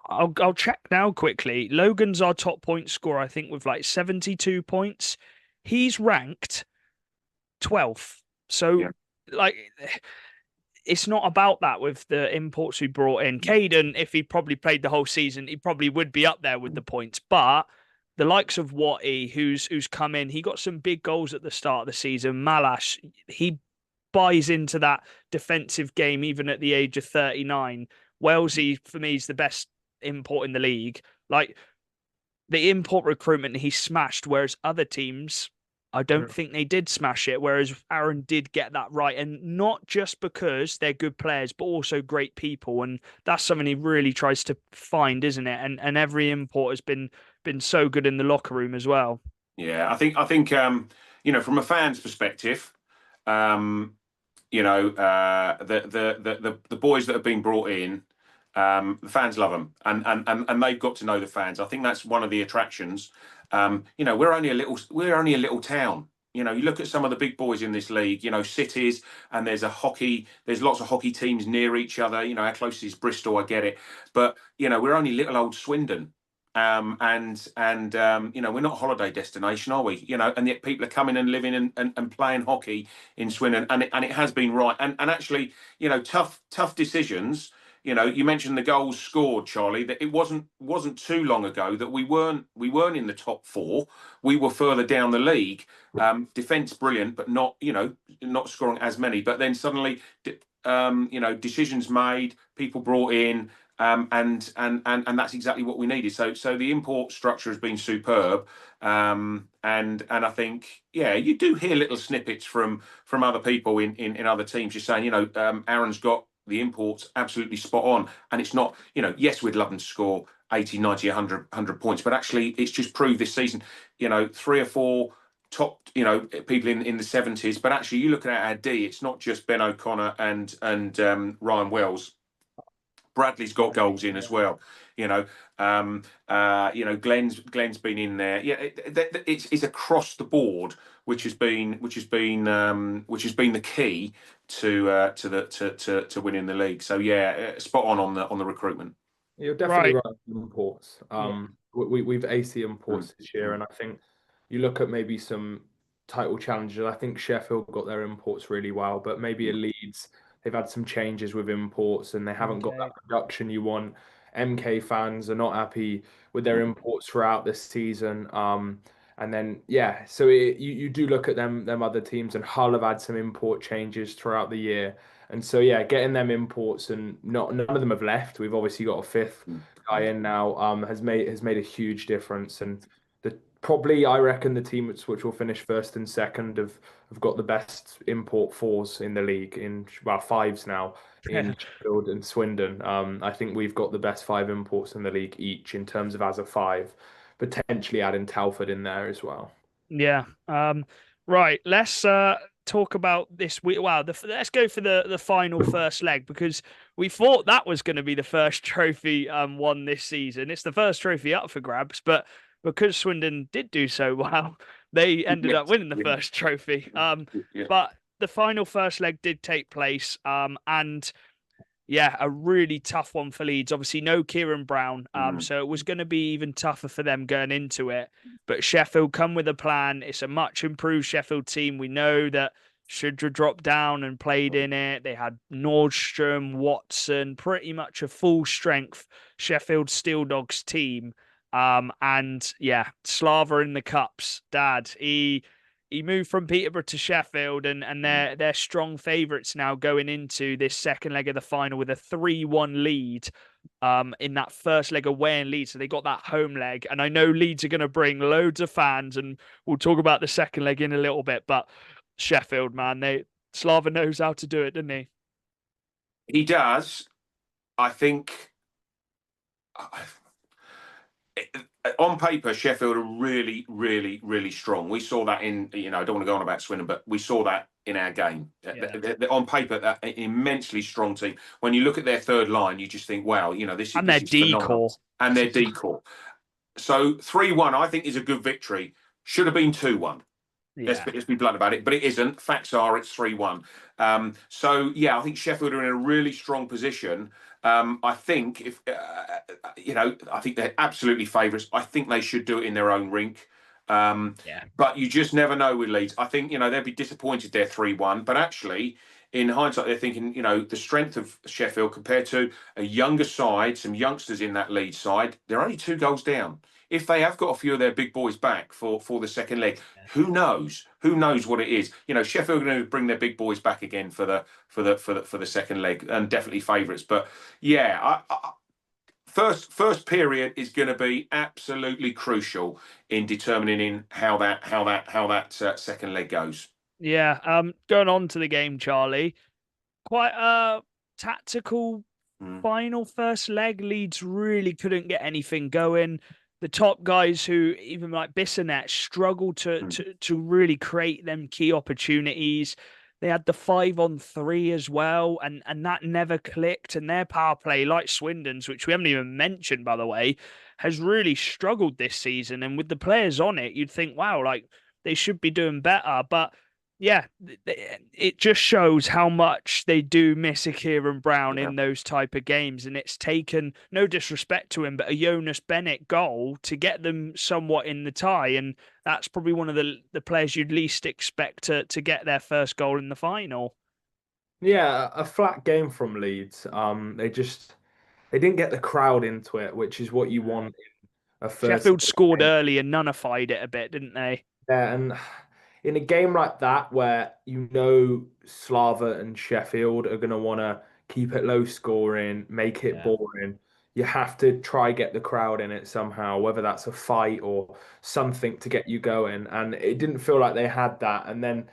I'll check now quickly. Logan's our top point scorer, I think, with like 72 points. He's ranked 12th. So, like, it's not about that with the imports we brought in. Caden, if he probably played the whole season, he probably would be up there with the points. But the likes of Watty, who's come in, he got some big goals at the start of the season. Malash, he buys into that defensive game even at the age of 39. Wellesley, for me, is the best import in the league. Like, the import recruitment he smashed, whereas other teams, I don't think they did smash it. Whereas Aaron did get that right, and not just because they're good players, but also great people, and that's something he really tries to find, isn't it? And every import has been so good in the locker room as well. Yeah, I think from a fan's perspective, the boys that have been brought in, the fans love them, and they've got to know the fans. I think that's one of the attractions. We're only a little town. You look at some of the big boys in this league. Cities, and there's lots of hockey teams near each other. How close is Bristol? I get it, but we're only little old Swindon. We're not a holiday destination, are we? And yet people are coming and living and playing hockey in Swindon, and it has been right. And actually, tough decisions. You mentioned the goals scored, Charlie. That it wasn't too long ago that we weren't in the top four. We were further down the league. Defence brilliant, but not scoring as many. But then suddenly, decisions made, people brought in. And that's exactly what we needed. So the import structure has been superb, and I think you do hear little snippets from other people in other teams just saying Aaron's got the imports absolutely spot on, and it's not yes, we'd love them to score 80, 90, 100 points, but actually it's just proved this season 3 or 4 top people in the 70s, but actually you look at our D, it's not just Ben O'Connor and Ryan Wells. Bradley's got goals in as well. Glenn's been in there. Yeah, it's across the board, which has been the key to winning the league. So spot on the recruitment. You're definitely right on imports. We've AC imports this year, and I think you look at maybe some title challenges. I think Sheffield got their imports really well, but maybe at Leeds, they've had some changes with imports and they haven't got that production you want. MK fans are not happy with their imports throughout this season. And then, so you do look at them other teams, and Hull have had some import changes throughout the year. And so, getting them imports, and none of them have left. We've obviously got a fifth guy in now, has made a huge difference. And probably, I reckon, the team which will finish first and second have got the best import fours in the league, fives now, in Sheffield and Swindon. I think we've got the best 5 imports in the league each in terms of as a 5, potentially adding Telford in there as well. Yeah. Right. Let's talk about this week. Wow. Let's go for the final first leg, because we thought that was going to be the first trophy won this season. It's the first trophy up for grabs, but because Swindon did do so well, they ended up winning the first trophy. But the final first leg did take place, and a really tough one for Leeds. Obviously, no Kieran Brown, so it was going to be even tougher for them going into it. But Sheffield come with a plan. It's a much improved Sheffield team. We know that Shudra dropped down and played in it. They had Nordstrom, Watson, pretty much a full strength Sheffield Steel Dogs team. Slava in the cups. Dad, he moved from Peterborough to Sheffield, and they're strong favourites now going into this second leg of the final with a 3-1 lead in that first leg away in Leeds. So they got that home leg, and I know Leeds are going to bring loads of fans, and we'll talk about the second leg in a little bit. But Sheffield, man, Slava knows how to do it, doesn't he? He does. I think. On paper, Sheffield are really, really, really strong. We saw that in, I don't want to go on about Swindon, but we saw that in our game. They're on paper, they're an immensely strong team. When you look at their third line, you just think, wow, this is phenomenal. And their decor. So 3-1, I think, is a good victory. Should have been 2-1. Let's be blunt about it, but it isn't. Facts are it's 3-1. I think Sheffield are in a really strong position. I think I think they're absolutely favourites. I think they should do it in their own rink. Yeah. But you just never know with Leeds. I think, they'd be disappointed they're 3-1. But actually, in hindsight, they're thinking, the strength of Sheffield compared to a younger side, some youngsters in that Leeds side, they're only 2 goals down. If they have got a few of their big boys back for the second leg, who knows? Who knows what it is? Sheffield are going to bring their big boys back again for the second leg, and definitely favourites. But yeah, first period is going to be absolutely crucial in determining how that second leg goes. Yeah. Going on to the game, Charlie. Quite a tactical final first leg. Leeds really couldn't get anything going. The top guys, who even like Bissonette, struggled to really create them key opportunities. They had the 5-on-3 as well, and that never clicked. And their power play, like Swindon's, which we haven't even mentioned, by the way, has really struggled this season. And with the players on it, you'd think, wow, like they should be doing better. But yeah, it just shows how much they do miss a Kieran Brown in those type of games. And it's taken, no disrespect to him, but a Jonas Bennett goal to get them somewhat in the tie. And that's probably one of the players you'd least expect to get their first goal in the final. Yeah, a flat game from Leeds. They didn't get the crowd into it, which is what you want in a first Sheffield scored game. early and nullified it a bit, didn't they? Yeah, and in a game like that where Slava and Sheffield are going to want to keep it low scoring, make it boring, you have to try get the crowd in it somehow, whether that's a fight or something to get you going. And it didn't feel like they had that. And then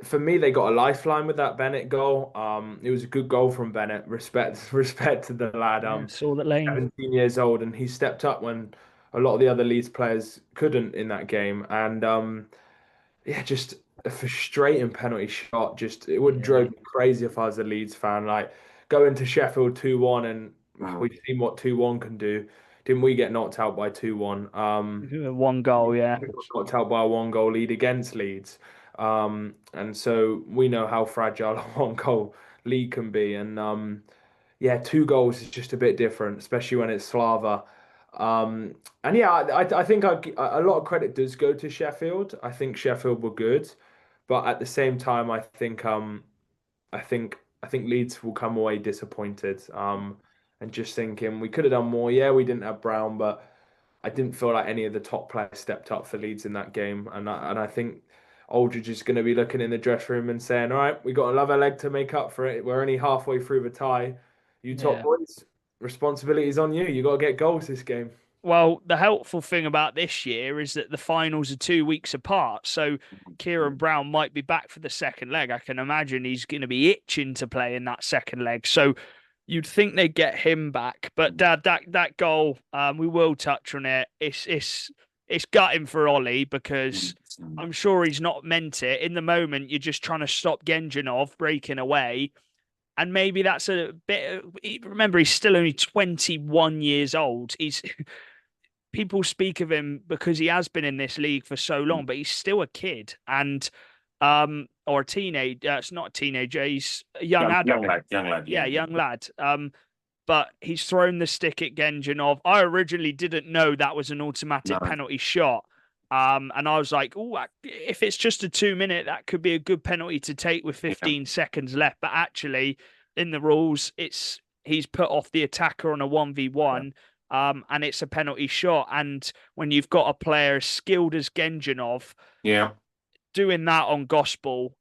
for me, they got a lifeline with that Bennett goal. It was a good goal from Bennett. Respect to the lad. Saw that lane. 17 years old, and he stepped up when a lot of the other Leeds players couldn't in that game. And yeah, just a frustrating penalty shot. Just it would drive me crazy if I was a Leeds fan. Like going to Sheffield 2-1, and we've seen what 2-1 can do. Didn't we get knocked out by 2-1? One goal, yeah. We got knocked out by a 1-goal lead against Leeds. And so we know how fragile a 1-goal lead can be. And yeah, 2 goals is just a bit different, especially when it's Slava. And yeah, I think a lot of credit does go to Sheffield. I think Sheffield were good, but at the same time, I think Leeds will come away disappointed. And just thinking we could have done more. Yeah, we didn't have Brown, but I didn't feel like any of the top players stepped up for Leeds in that game. And I think Aldridge is going to be looking in the dressing room and saying, "All right, we got another leg to make up for it. We're only halfway through the tie. You top boys, responsibility is on you. You got to get goals this game." Well, the helpful thing about this year is that the finals are 2 weeks apart. So Kieran Brown might be back for the second leg. I can imagine he's going to be itching to play in that second leg. So you'd think they'd get him back. But Dad, that goal, we will touch on it. It's gutting for Ollie, because I'm sure he's not meant it. In the moment, you're just trying to stop Genjanov breaking away. And maybe that's a bit. Remember, he's still only 21 years old. People speak of him because he has been in this league for so long, but he's still a kid or a teenager. It's not a teenager. He's a young adult. Young lad. Yeah, young lad. But he's thrown the stick at Genjanov. I originally didn't know that was an automatic penalty shot. And I was like, oh, if it's just a 2-minute, that could be a good penalty to take with 15 seconds left. But actually, in the rules, he's put off the attacker on a 1v1. And it's a penalty shot. And when you've got a player as skilled as Genjanov, doing that on gospel,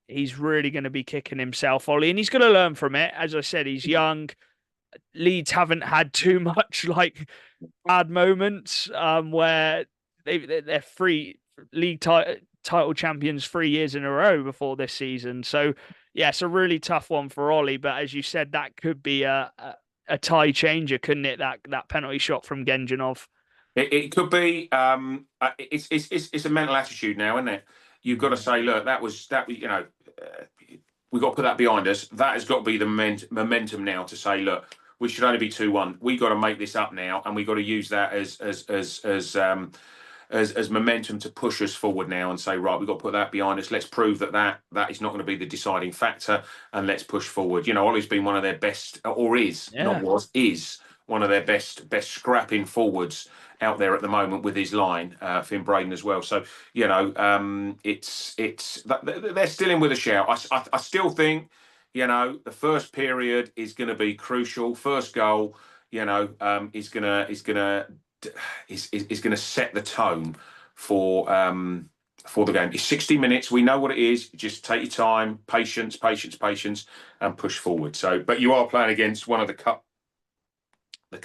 he's really going to be kicking himself, Ollie, and he's going to learn from it. As I said, he's young. Leeds haven't had too much like bad moments where they're free league title champions 3 years in a row before this season. So yeah, it's a really tough one for Ollie. But as you said, that could be a tie changer, couldn't it? That penalty shot from Genjanov. It could be. It's a mental attitude now, isn't it? You've got to say, look, that was. We've got to put that behind us. That has got to be the momentum now to say, look, we should only be 2-1. We got to make this up now, and we got to use that as momentum to push us forward now and say, right, we've got to put that behind us. Let's prove that is not going to be the deciding factor, and let's push forward. Ollie's been one of their best, or is, not was, is one of their best scrapping forwards out there at the moment with his line, Finn Braden as well. So it's they're still in with a shout. I still think the first period is going to be crucial. First goal, is going to set the tone for the game. It's 60 minutes. We know what it is. Just take your time, patience, and push forward. So, but you are playing against one of the cup, the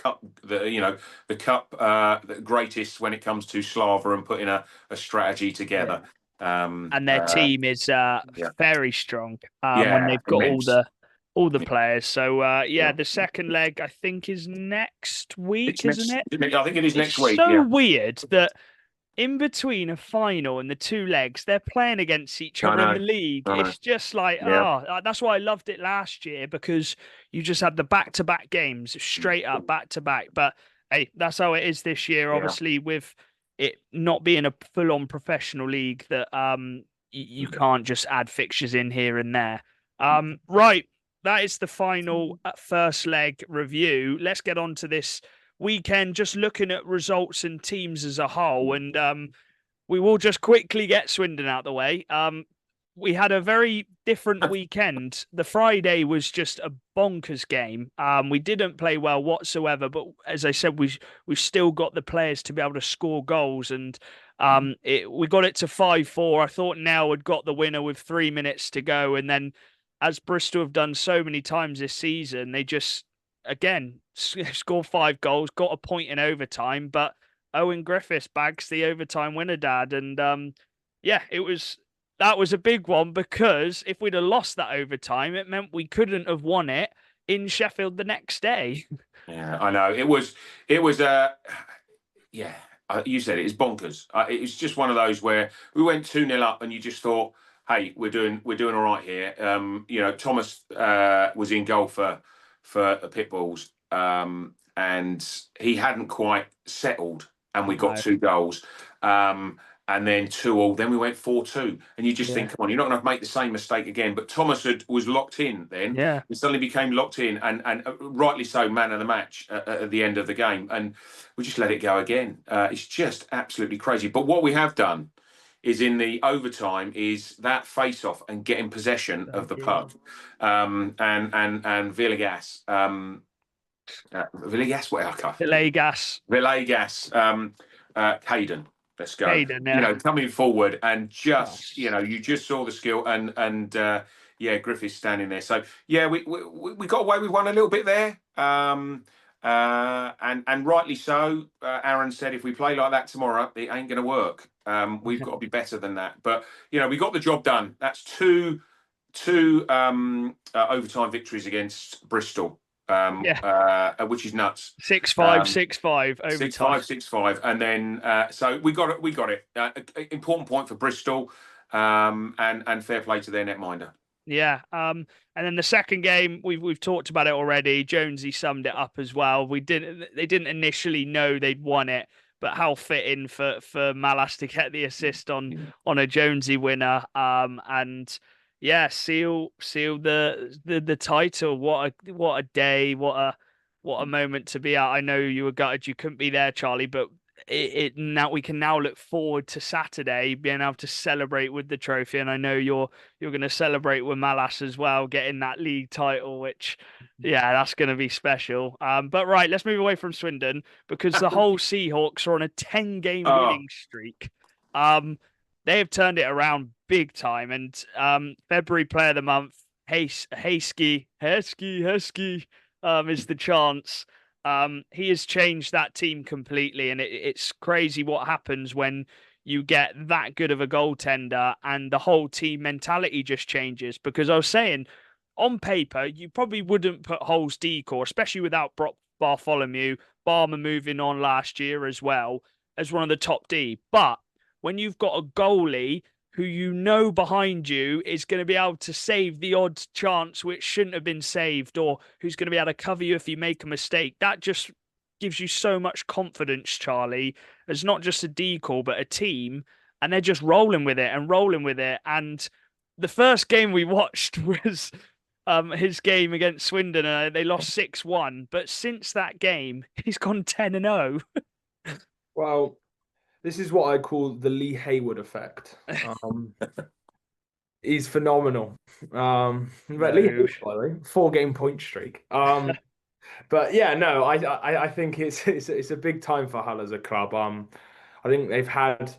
greatest when it comes to Slava and putting a strategy together. And their team is very strong when they've got immense. all the players. So the second leg I think is next week, isn't it? I think it is next week. So weird that in between a final and the two legs, they're playing against each other in the league. It's just like, that's why I loved it last year, because you just had the back-to-back games straight up back-to-back. But hey, that's how it is this year, obviously, with it not being a full-on professional league that you can't just add fixtures in here and there. Right, that is the final first leg review. Let's get on to this weekend, just looking at results and teams as a whole, and we will just quickly get Swindon out the way. We had a very different weekend. The Friday was just a bonkers game. We didn't play well whatsoever, but as I said, we've still got the players to be able to score goals, and we got it to 5-4. I thought Nell had got the winner with 3 minutes to go, and then, as Bristol have done so many times this season, they just again scored 5 goals, got a point in overtime, but Owen Griffiths bags the overtime winner, Dad. And that was a big one, because if we'd have lost that overtime, it meant we couldn't have won it in Sheffield the next day. Yeah, I know. You said it, it's bonkers. It was just one of those where we went 2-0 up and you just thought, hey, we're doing all right here. Thomas was in goal for the Pitbulls, and he hadn't quite settled, and we got 2 goals, and then 2-2. Then we went 4-2, and you just think, come on, you're not going to make the same mistake again. But Thomas was locked in then. Yeah, he suddenly became locked in, and rightly so, man of the match at the end of the game, and we just let it go again. It's just absolutely crazy. But what we have done is, in the overtime, is that face-off and getting possession of the puck. And Villegas, Caden, let's go. Caden, coming forward and just, you just saw the skill, and Griffiths standing there. So we got away with one a little bit there. And rightly so. Aaron said, if we play like that tomorrow, it ain't going to work. We've got to be better than that. But we got the job done. That's two overtime victories against Bristol, which is nuts. 6-5, 6-5 overtime. 6-5, and then so we got it. Important point for Bristol, and fair play to their netminder. Yeah. And then the second game, we've talked about it already. Jonesy summed it up as well. They didn't initially know they'd won it, but how fitting for Malas to get the assist on a Jonesy winner. And seal the title. What a day! What a moment to be at. I know you were gutted you couldn't be there, Charlie, but now we can now look forward to Saturday being able to celebrate with the trophy, and I know you're going to celebrate with Malas as well, getting that league title, which that's going to be special. But right, let's move away from Swindon, because the whole Seahawks are on a 10-game winning streak. They have turned it around big time, and February Player of the Month, Heskey is the chance. He has changed that team completely, and it's crazy what happens when you get that good of a goaltender and the whole team mentality just changes. Because I was saying, on paper, you probably wouldn't put Hull's decor, especially without Bartholomew, Barmer moving on last year as well, as one of the top D. But when you've got a goalie who behind you is going to be able to save the odd chance which shouldn't have been saved, or who's going to be able to cover you if you make a mistake, that just gives you so much confidence, Charlie, as not just a decor, but a team, and they're just rolling with it. And the first game we watched was his game against Swindon. They lost 6-1, but since that game, he's gone 10-0. Well, this is what I call the Lee Hayward effect. He's phenomenal. But Lee No. Hayward, by the way, 4-game point streak. But yeah, no, I think it's a big time for Hull as a club. I think they've had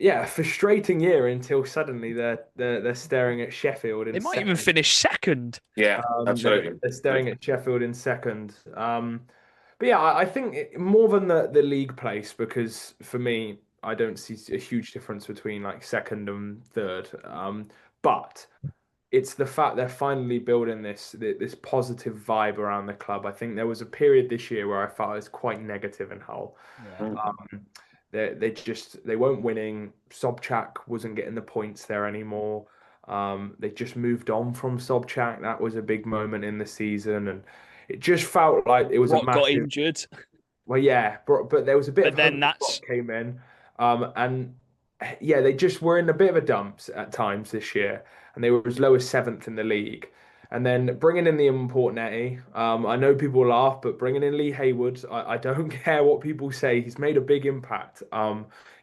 a frustrating year until suddenly they're staring at Sheffield They in might even second. finish second. Yeah, absolutely. They're staring at Sheffield in second. But yeah, I think more than the league place, because for me, I don't see a huge difference between like second and third. But it's the fact they're finally building this positive vibe around the club. I think there was a period this year where I felt it was quite negative in Hull. Yeah. They weren't winning. Sobchak wasn't getting the points there anymore. They just moved on from Sobchak. That was a big moment in the season, and it just felt like it was a Rock got massive. injured. Well, yeah, but there was a bit But of then hope that's that came in, and yeah, they just were in a bit of a dumps at times this year, and they were as low as seventh in the league. And then bringing in the important Eddie, I know people laugh, but bringing in Lee Hayward, I don't care what people say. He's made a big impact.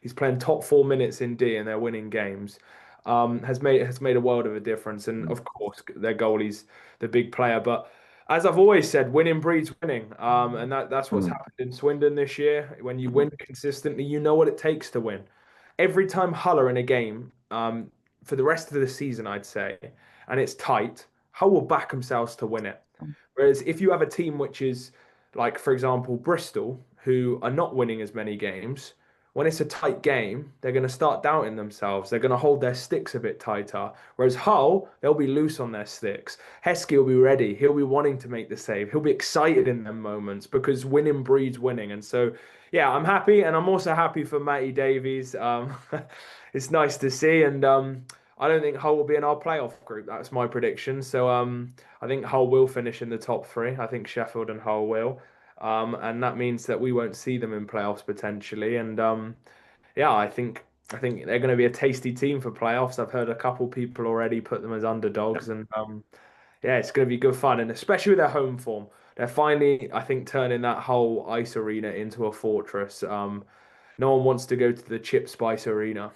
He's playing top 4 minutes in D, and they're winning games. Has made a world of a difference, and of course their goalie's the big player, but. As I've always said, winning breeds winning, and that's what's happened in Swindon this year. When you win consistently, you know what it takes to win. Every time Hull are in a game, for the rest of the season, I'd say, and it's tight, Hull will back themselves to win it. Whereas if you have a team which is like, for example, Bristol, who are not winning as many games, when it's a tight game, they're going to start doubting themselves. They're going to hold their sticks a bit tighter. Whereas Hull, they'll be loose on their sticks. Heskey will be ready. He'll be wanting to make the save. He'll be excited in them moments because winning breeds winning. And so, yeah, I'm happy. And I'm also happy for Matty Davies. It's nice to see. And I don't think Hull will be in our playoff group. That's my prediction. So I think Hull will finish in the top three. I think Sheffield and Hull will. And that means that we won't see them in playoffs potentially. And yeah, I think they're going to be a tasty team for playoffs. I've heard a couple people already put them as underdogs, and yeah, it's going to be good fun, and especially with their home form, they're finally, I think, turning that whole ice arena into a fortress. No one wants to go to the Chip Spice Arena.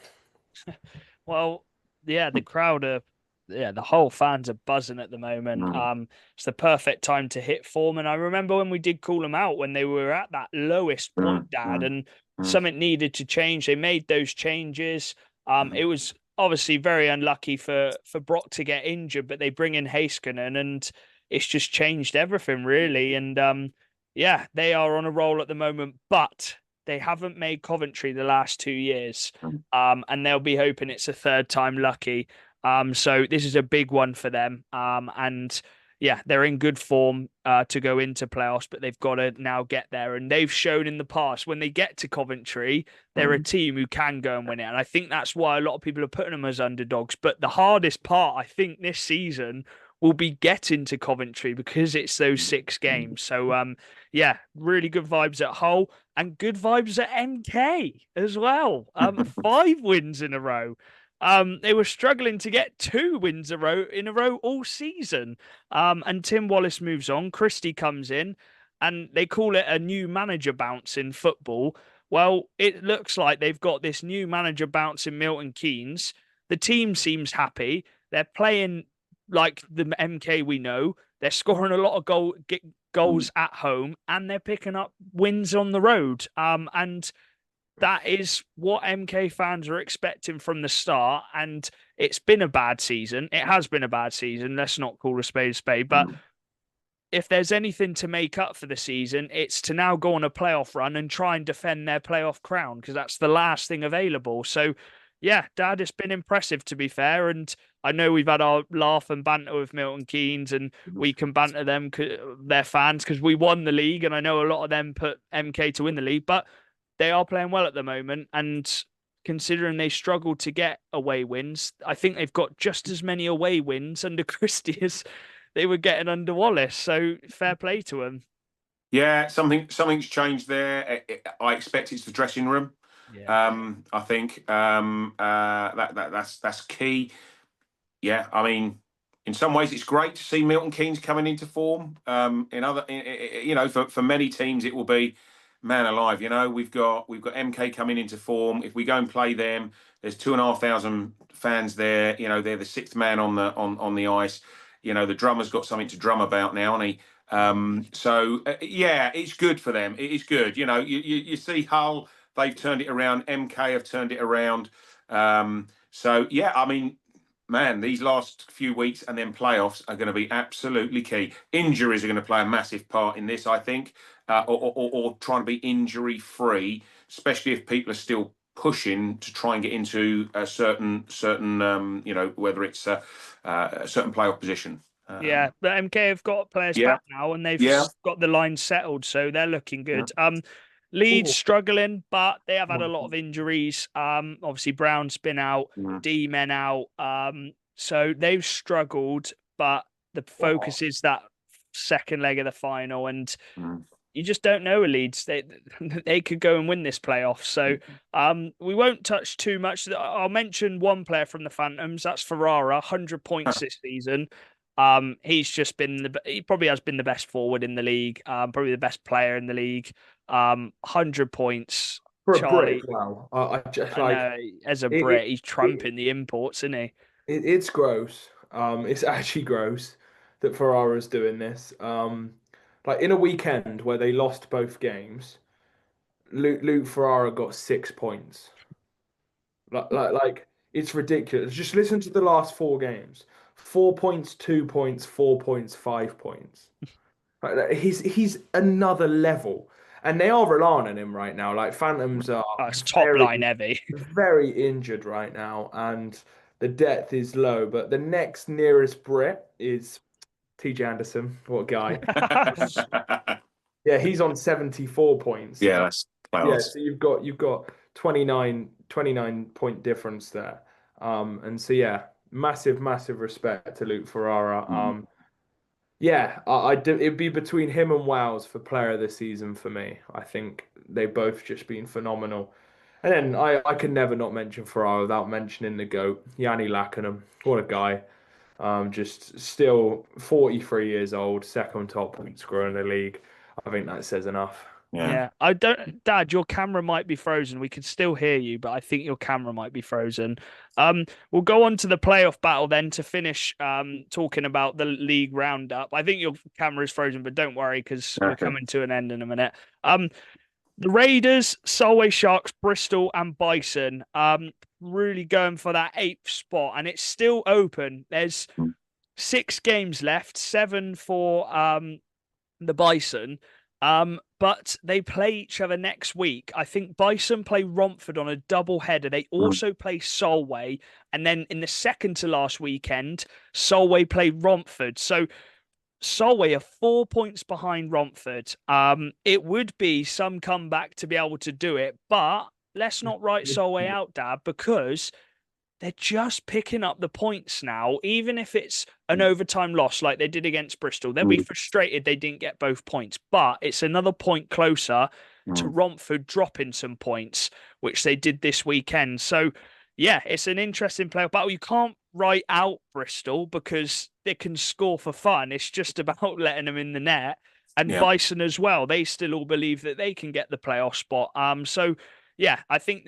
Well, yeah, the crowd are, yeah, the whole fans are buzzing at the moment. It's the perfect time to hit form. And I remember when we did call them out when they were at that lowest point, Dad, and something needed to change. They made those changes. It was obviously very unlucky for Brock to get injured, but they bring in Heiskanen and it's just changed everything really. And yeah, they are on a roll at the moment, but they haven't made Coventry the last 2 years. And they'll be hoping it's a third time lucky. So this is a big one for them. And yeah, they're in good form to go into playoffs, but they've got to now get there. And they've shown in the past when they get to Coventry, they're a team who can go and win it. And I think that's why a lot of people are putting them as underdogs. But the hardest part, I think, this season will be getting to Coventry because it's those 6 games. So yeah, really good vibes at Hull and good vibes at MK as well. 5 wins in a row. They were struggling to get 2 wins in a row all season. And Tim Wallace moves on. Christie comes in, and they call it a new manager bounce in football. Well, it looks like they've got this new manager bounce in Milton Keynes. The team seems happy. They're playing like the MK we know. They're scoring a lot of goals at home, and they're picking up wins on the road. And that is what MK fans are expecting from the start. And it's been a bad season. It has been a bad season. Let's not call a spade. But if there's anything to make up for the season, it's to now go on a playoff run and try and defend their playoff crown, because that's the last thing available. So, yeah, Dad, it's been impressive, to be fair. And I know we've had our laugh and banter with Milton Keynes, and we can banter them, their fans, because we won the league. And I know a lot of them put MK to win the league, but they are playing well at the moment. And considering they struggled to get away wins, I think they've got just as many away wins under Christie as they were getting under Wallace. So fair play to them. Yeah, something's changed there. I expect it's the dressing room. Yeah. I think that's key. Yeah, I mean, in some ways, it's great to see Milton Keynes coming into form. For many teams, it will be man alive. We've got MK coming into form. If we go and play them, there's 2,500 fans there. They're the sixth man on the ice. The drummer's got something to drum about now, hasn't he? It's good for them. It is good. You see Hull, they've turned it around. MK have turned it around. Man, these last few weeks and then playoffs are going to be absolutely key. Injuries are going to play a massive part in this, I think, or trying to be injury free, especially if people are still pushing to try and get into a certain whether it's a certain playoff position. But MK have got players back now, and they've got the line settled, so they're looking good. Leeds struggling, but they have had a lot of injuries. Obviously Brown's been out, D-Men out. So they've struggled, but the focus is that second leg of the final, and you just don't know with Leeds. They could go and win this playoff. So we won't touch too much. I'll mention one player from the Phantoms. That's Ferrara, 100 points this season. He's just been he probably has been the best forward in the league, probably the best player in the league. 100 points. For a Charlie, Brit, wow. I know, as a Brit, he's trumping the imports, isn't he? It's gross. It's actually gross that Ferrara's doing this. Like in a weekend where they lost both games, Luke Ferrara got 6 points. Like it's ridiculous. Just listen to the last 4 games: 4 points, 2 points, 4 points, 5 points. He's another level, and they are relying on him right now. Like Phantoms are it's top line heavy, very injured right now, and the depth is low. But the next nearest Brit is TJ Anderson. What a guy! Yeah, he's on 74 points. Yeah, that's class. So you've got 29 point difference there. And so massive respect to Luke Ferrara. It'd be between him and Wales for player of the season for me. I think they've both just been phenomenal. And then I can never not mention Ferrara without mentioning the GOAT, Yanni Lakanum. What a guy. Just still 43 years old, second top point scorer in the league. I think that says enough. Yeah. Dad, your camera might be frozen. We can still hear you, but I think your camera might be frozen. We'll go on to the playoff battle then to finish talking about the league roundup. I think your camera is frozen, but don't worry because we're coming to an end in a minute. The Raiders, Solway Sharks, Bristol, and Bison really going for that 8th spot, and it's still open. There's 6 games left, 7 for the Bison. But they play each other next week. I think Bison play Romford on a double header. They also play Solway. And then in the second to last weekend, Solway play Romford. So Solway are 4 points behind Romford. It would be some comeback to be able to do it, but let's not write Solway out, Dad, because they're just picking up the points now, even if it's an overtime loss like they did against Bristol. They'll be frustrated they didn't get both points, but it's another point closer to Romford dropping some points, which they did this weekend. So, it's an interesting playoff battle. You can't write out Bristol because they can score for fun. It's just about letting them in the net. And Bison as well. They still all believe that they can get the playoff spot. I think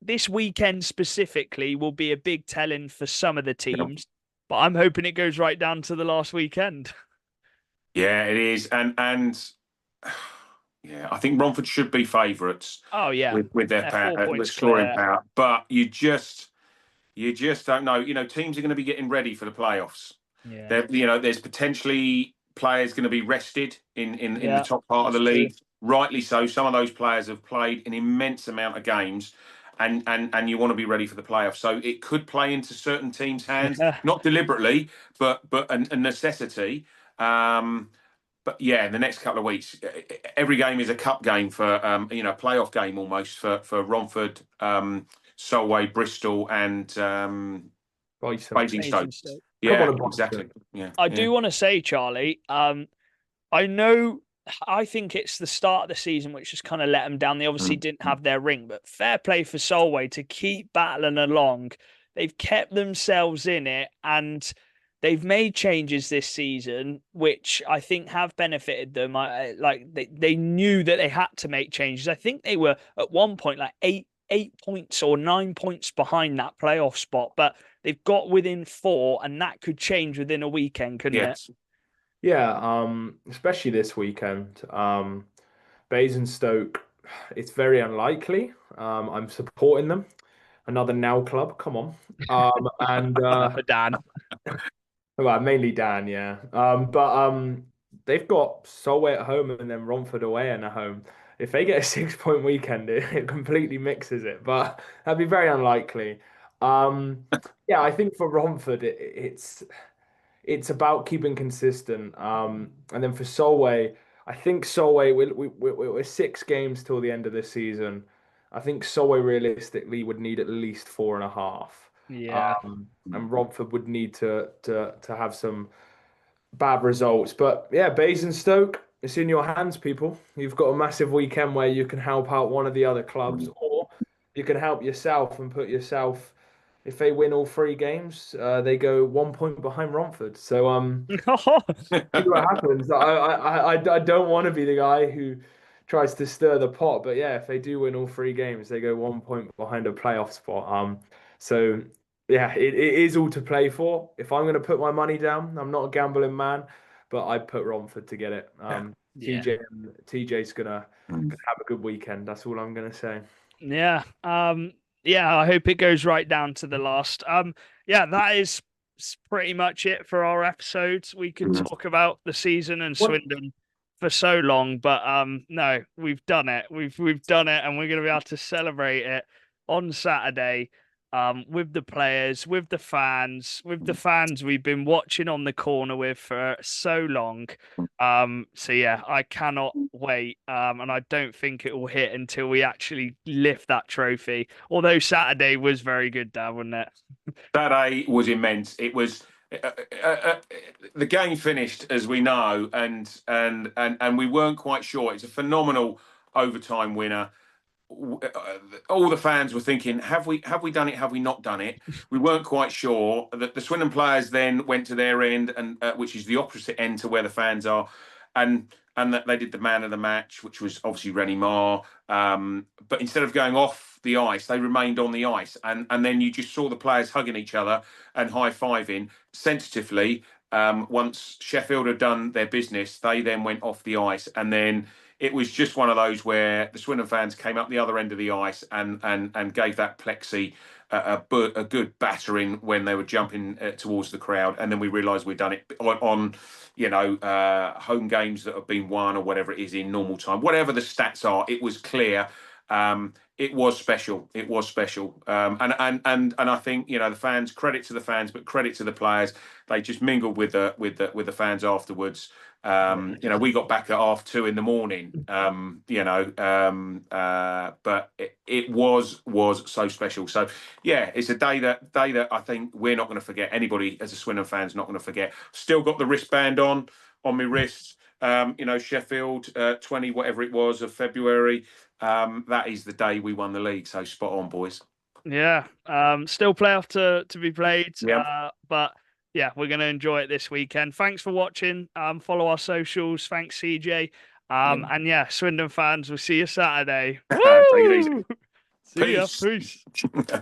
this weekend specifically will be a big telling for some of the teams, but I'm hoping it goes right down to the last weekend. Yeah, it is. And I think Romford should be favourites. Oh, yeah. With their power, with scoring power. But you just don't know. Teams are going to be getting ready for the playoffs. Yeah. There's potentially players going to be rested in the top part of the league. True. Rightly so. Some of those players have played an immense amount of games. And you want to be ready for the playoffs. So it could play into certain teams' hands, not deliberately, but a necessity. But in the next couple of weeks, every game is a cup game for playoff game almost for Romford, Solway, Bristol, and Basingstoke. Yeah, exactly. Yeah, I do want to say, Charlie, I think it's the start of the season which just kind of let them down. They obviously didn't have their ring, but fair play for Solway to keep battling along. They've kept themselves in it, and they've made changes this season, which I think have benefited them. They knew that they had to make changes. I think they were at one point like eight points or 9 points behind that playoff spot, but they've got within 4, and that could change within a weekend, couldn't it? Yes. Yeah, especially this weekend. Basingstoke, it's very unlikely. I'm supporting them. Another now club, come on. And For Dan. well, mainly Dan, yeah. But they've got Solway at home and then Romford away and at home. If they get a 6 point weekend, it completely mixes it, but that'd be very unlikely. Um, yeah, I think for Romford, it's about keeping consistent. And then for Solway, I think Solway we're 6 games till the end of this season. I think Solway realistically would need at least 4.5. Yeah. And Romford would need to have some bad results. But yeah, Basingstoke, it's in your hands, people. You've got a massive weekend where you can help out one of the other clubs, or you can help yourself and put yourself. If they win all 3 games, they go 1 point behind Romford. So see what happens. I don't want to be the guy who tries to stir the pot, but yeah, if they do win all 3 games, they go 1 point behind a playoff spot. So yeah, it is all to play for. If I'm going to put my money down, I'm not a gambling man, but I'd put Romford to get it. Yeah. TJ's gonna have a good weekend. That's all I'm gonna say. Yeah. Yeah, I hope it goes right down to the last. Yeah, that is pretty much it for our episodes. We could talk about the season and What? Swindon for so long, but no, we've done it. We've done it, and we're gonna be able to celebrate it on Saturday. With the players, with the fans we've been watching on the corner with for so long. So yeah, I cannot wait. And I don't think it will hit until we actually lift that trophy. Although Saturday was very good, Dan, wasn't it? Saturday was immense. It was the game finished, as we know, and we weren't quite sure. It's a phenomenal overtime winner. All the fans were thinking, have we done it? Have we not done it? We weren't quite sure. The Swindon players then went to their end, and which is the opposite end to where the fans are, and that they did the man of the match, which was obviously Rennie Marr. But instead of going off the ice, they remained on the ice, and then you just saw the players hugging each other and high fiving sensitively. Once Sheffield had done their business, they then went off the ice, and then it was just one of those where the Swindon fans came up the other end of the ice and gave that plexi a good battering when they were jumping towards the crowd, and then we realised we'd done it on home games that have been won or whatever it is in normal time, whatever the stats are. It was clear. It was special. It was special. And I think the fans. Credit to the fans, but credit to the players. They just mingled with the fans afterwards. We got back at 2:30 in the morning. But it was so special. So yeah, it's a day that I think we're not going to forget. Anybody as a Swindon fan's not going to forget. Still got the wristband on my wrist. Sheffield 20 whatever it was of February. That is the day we won the league. So spot on, boys. Yeah. Still playoff to be played. Yeah. But yeah, we're gonna enjoy it this weekend. Thanks for watching. Follow our socials. Thanks, CJ. And yeah, Swindon fans, we'll see you Saturday. Take it easy. Woo! See ya. Peace. Peace.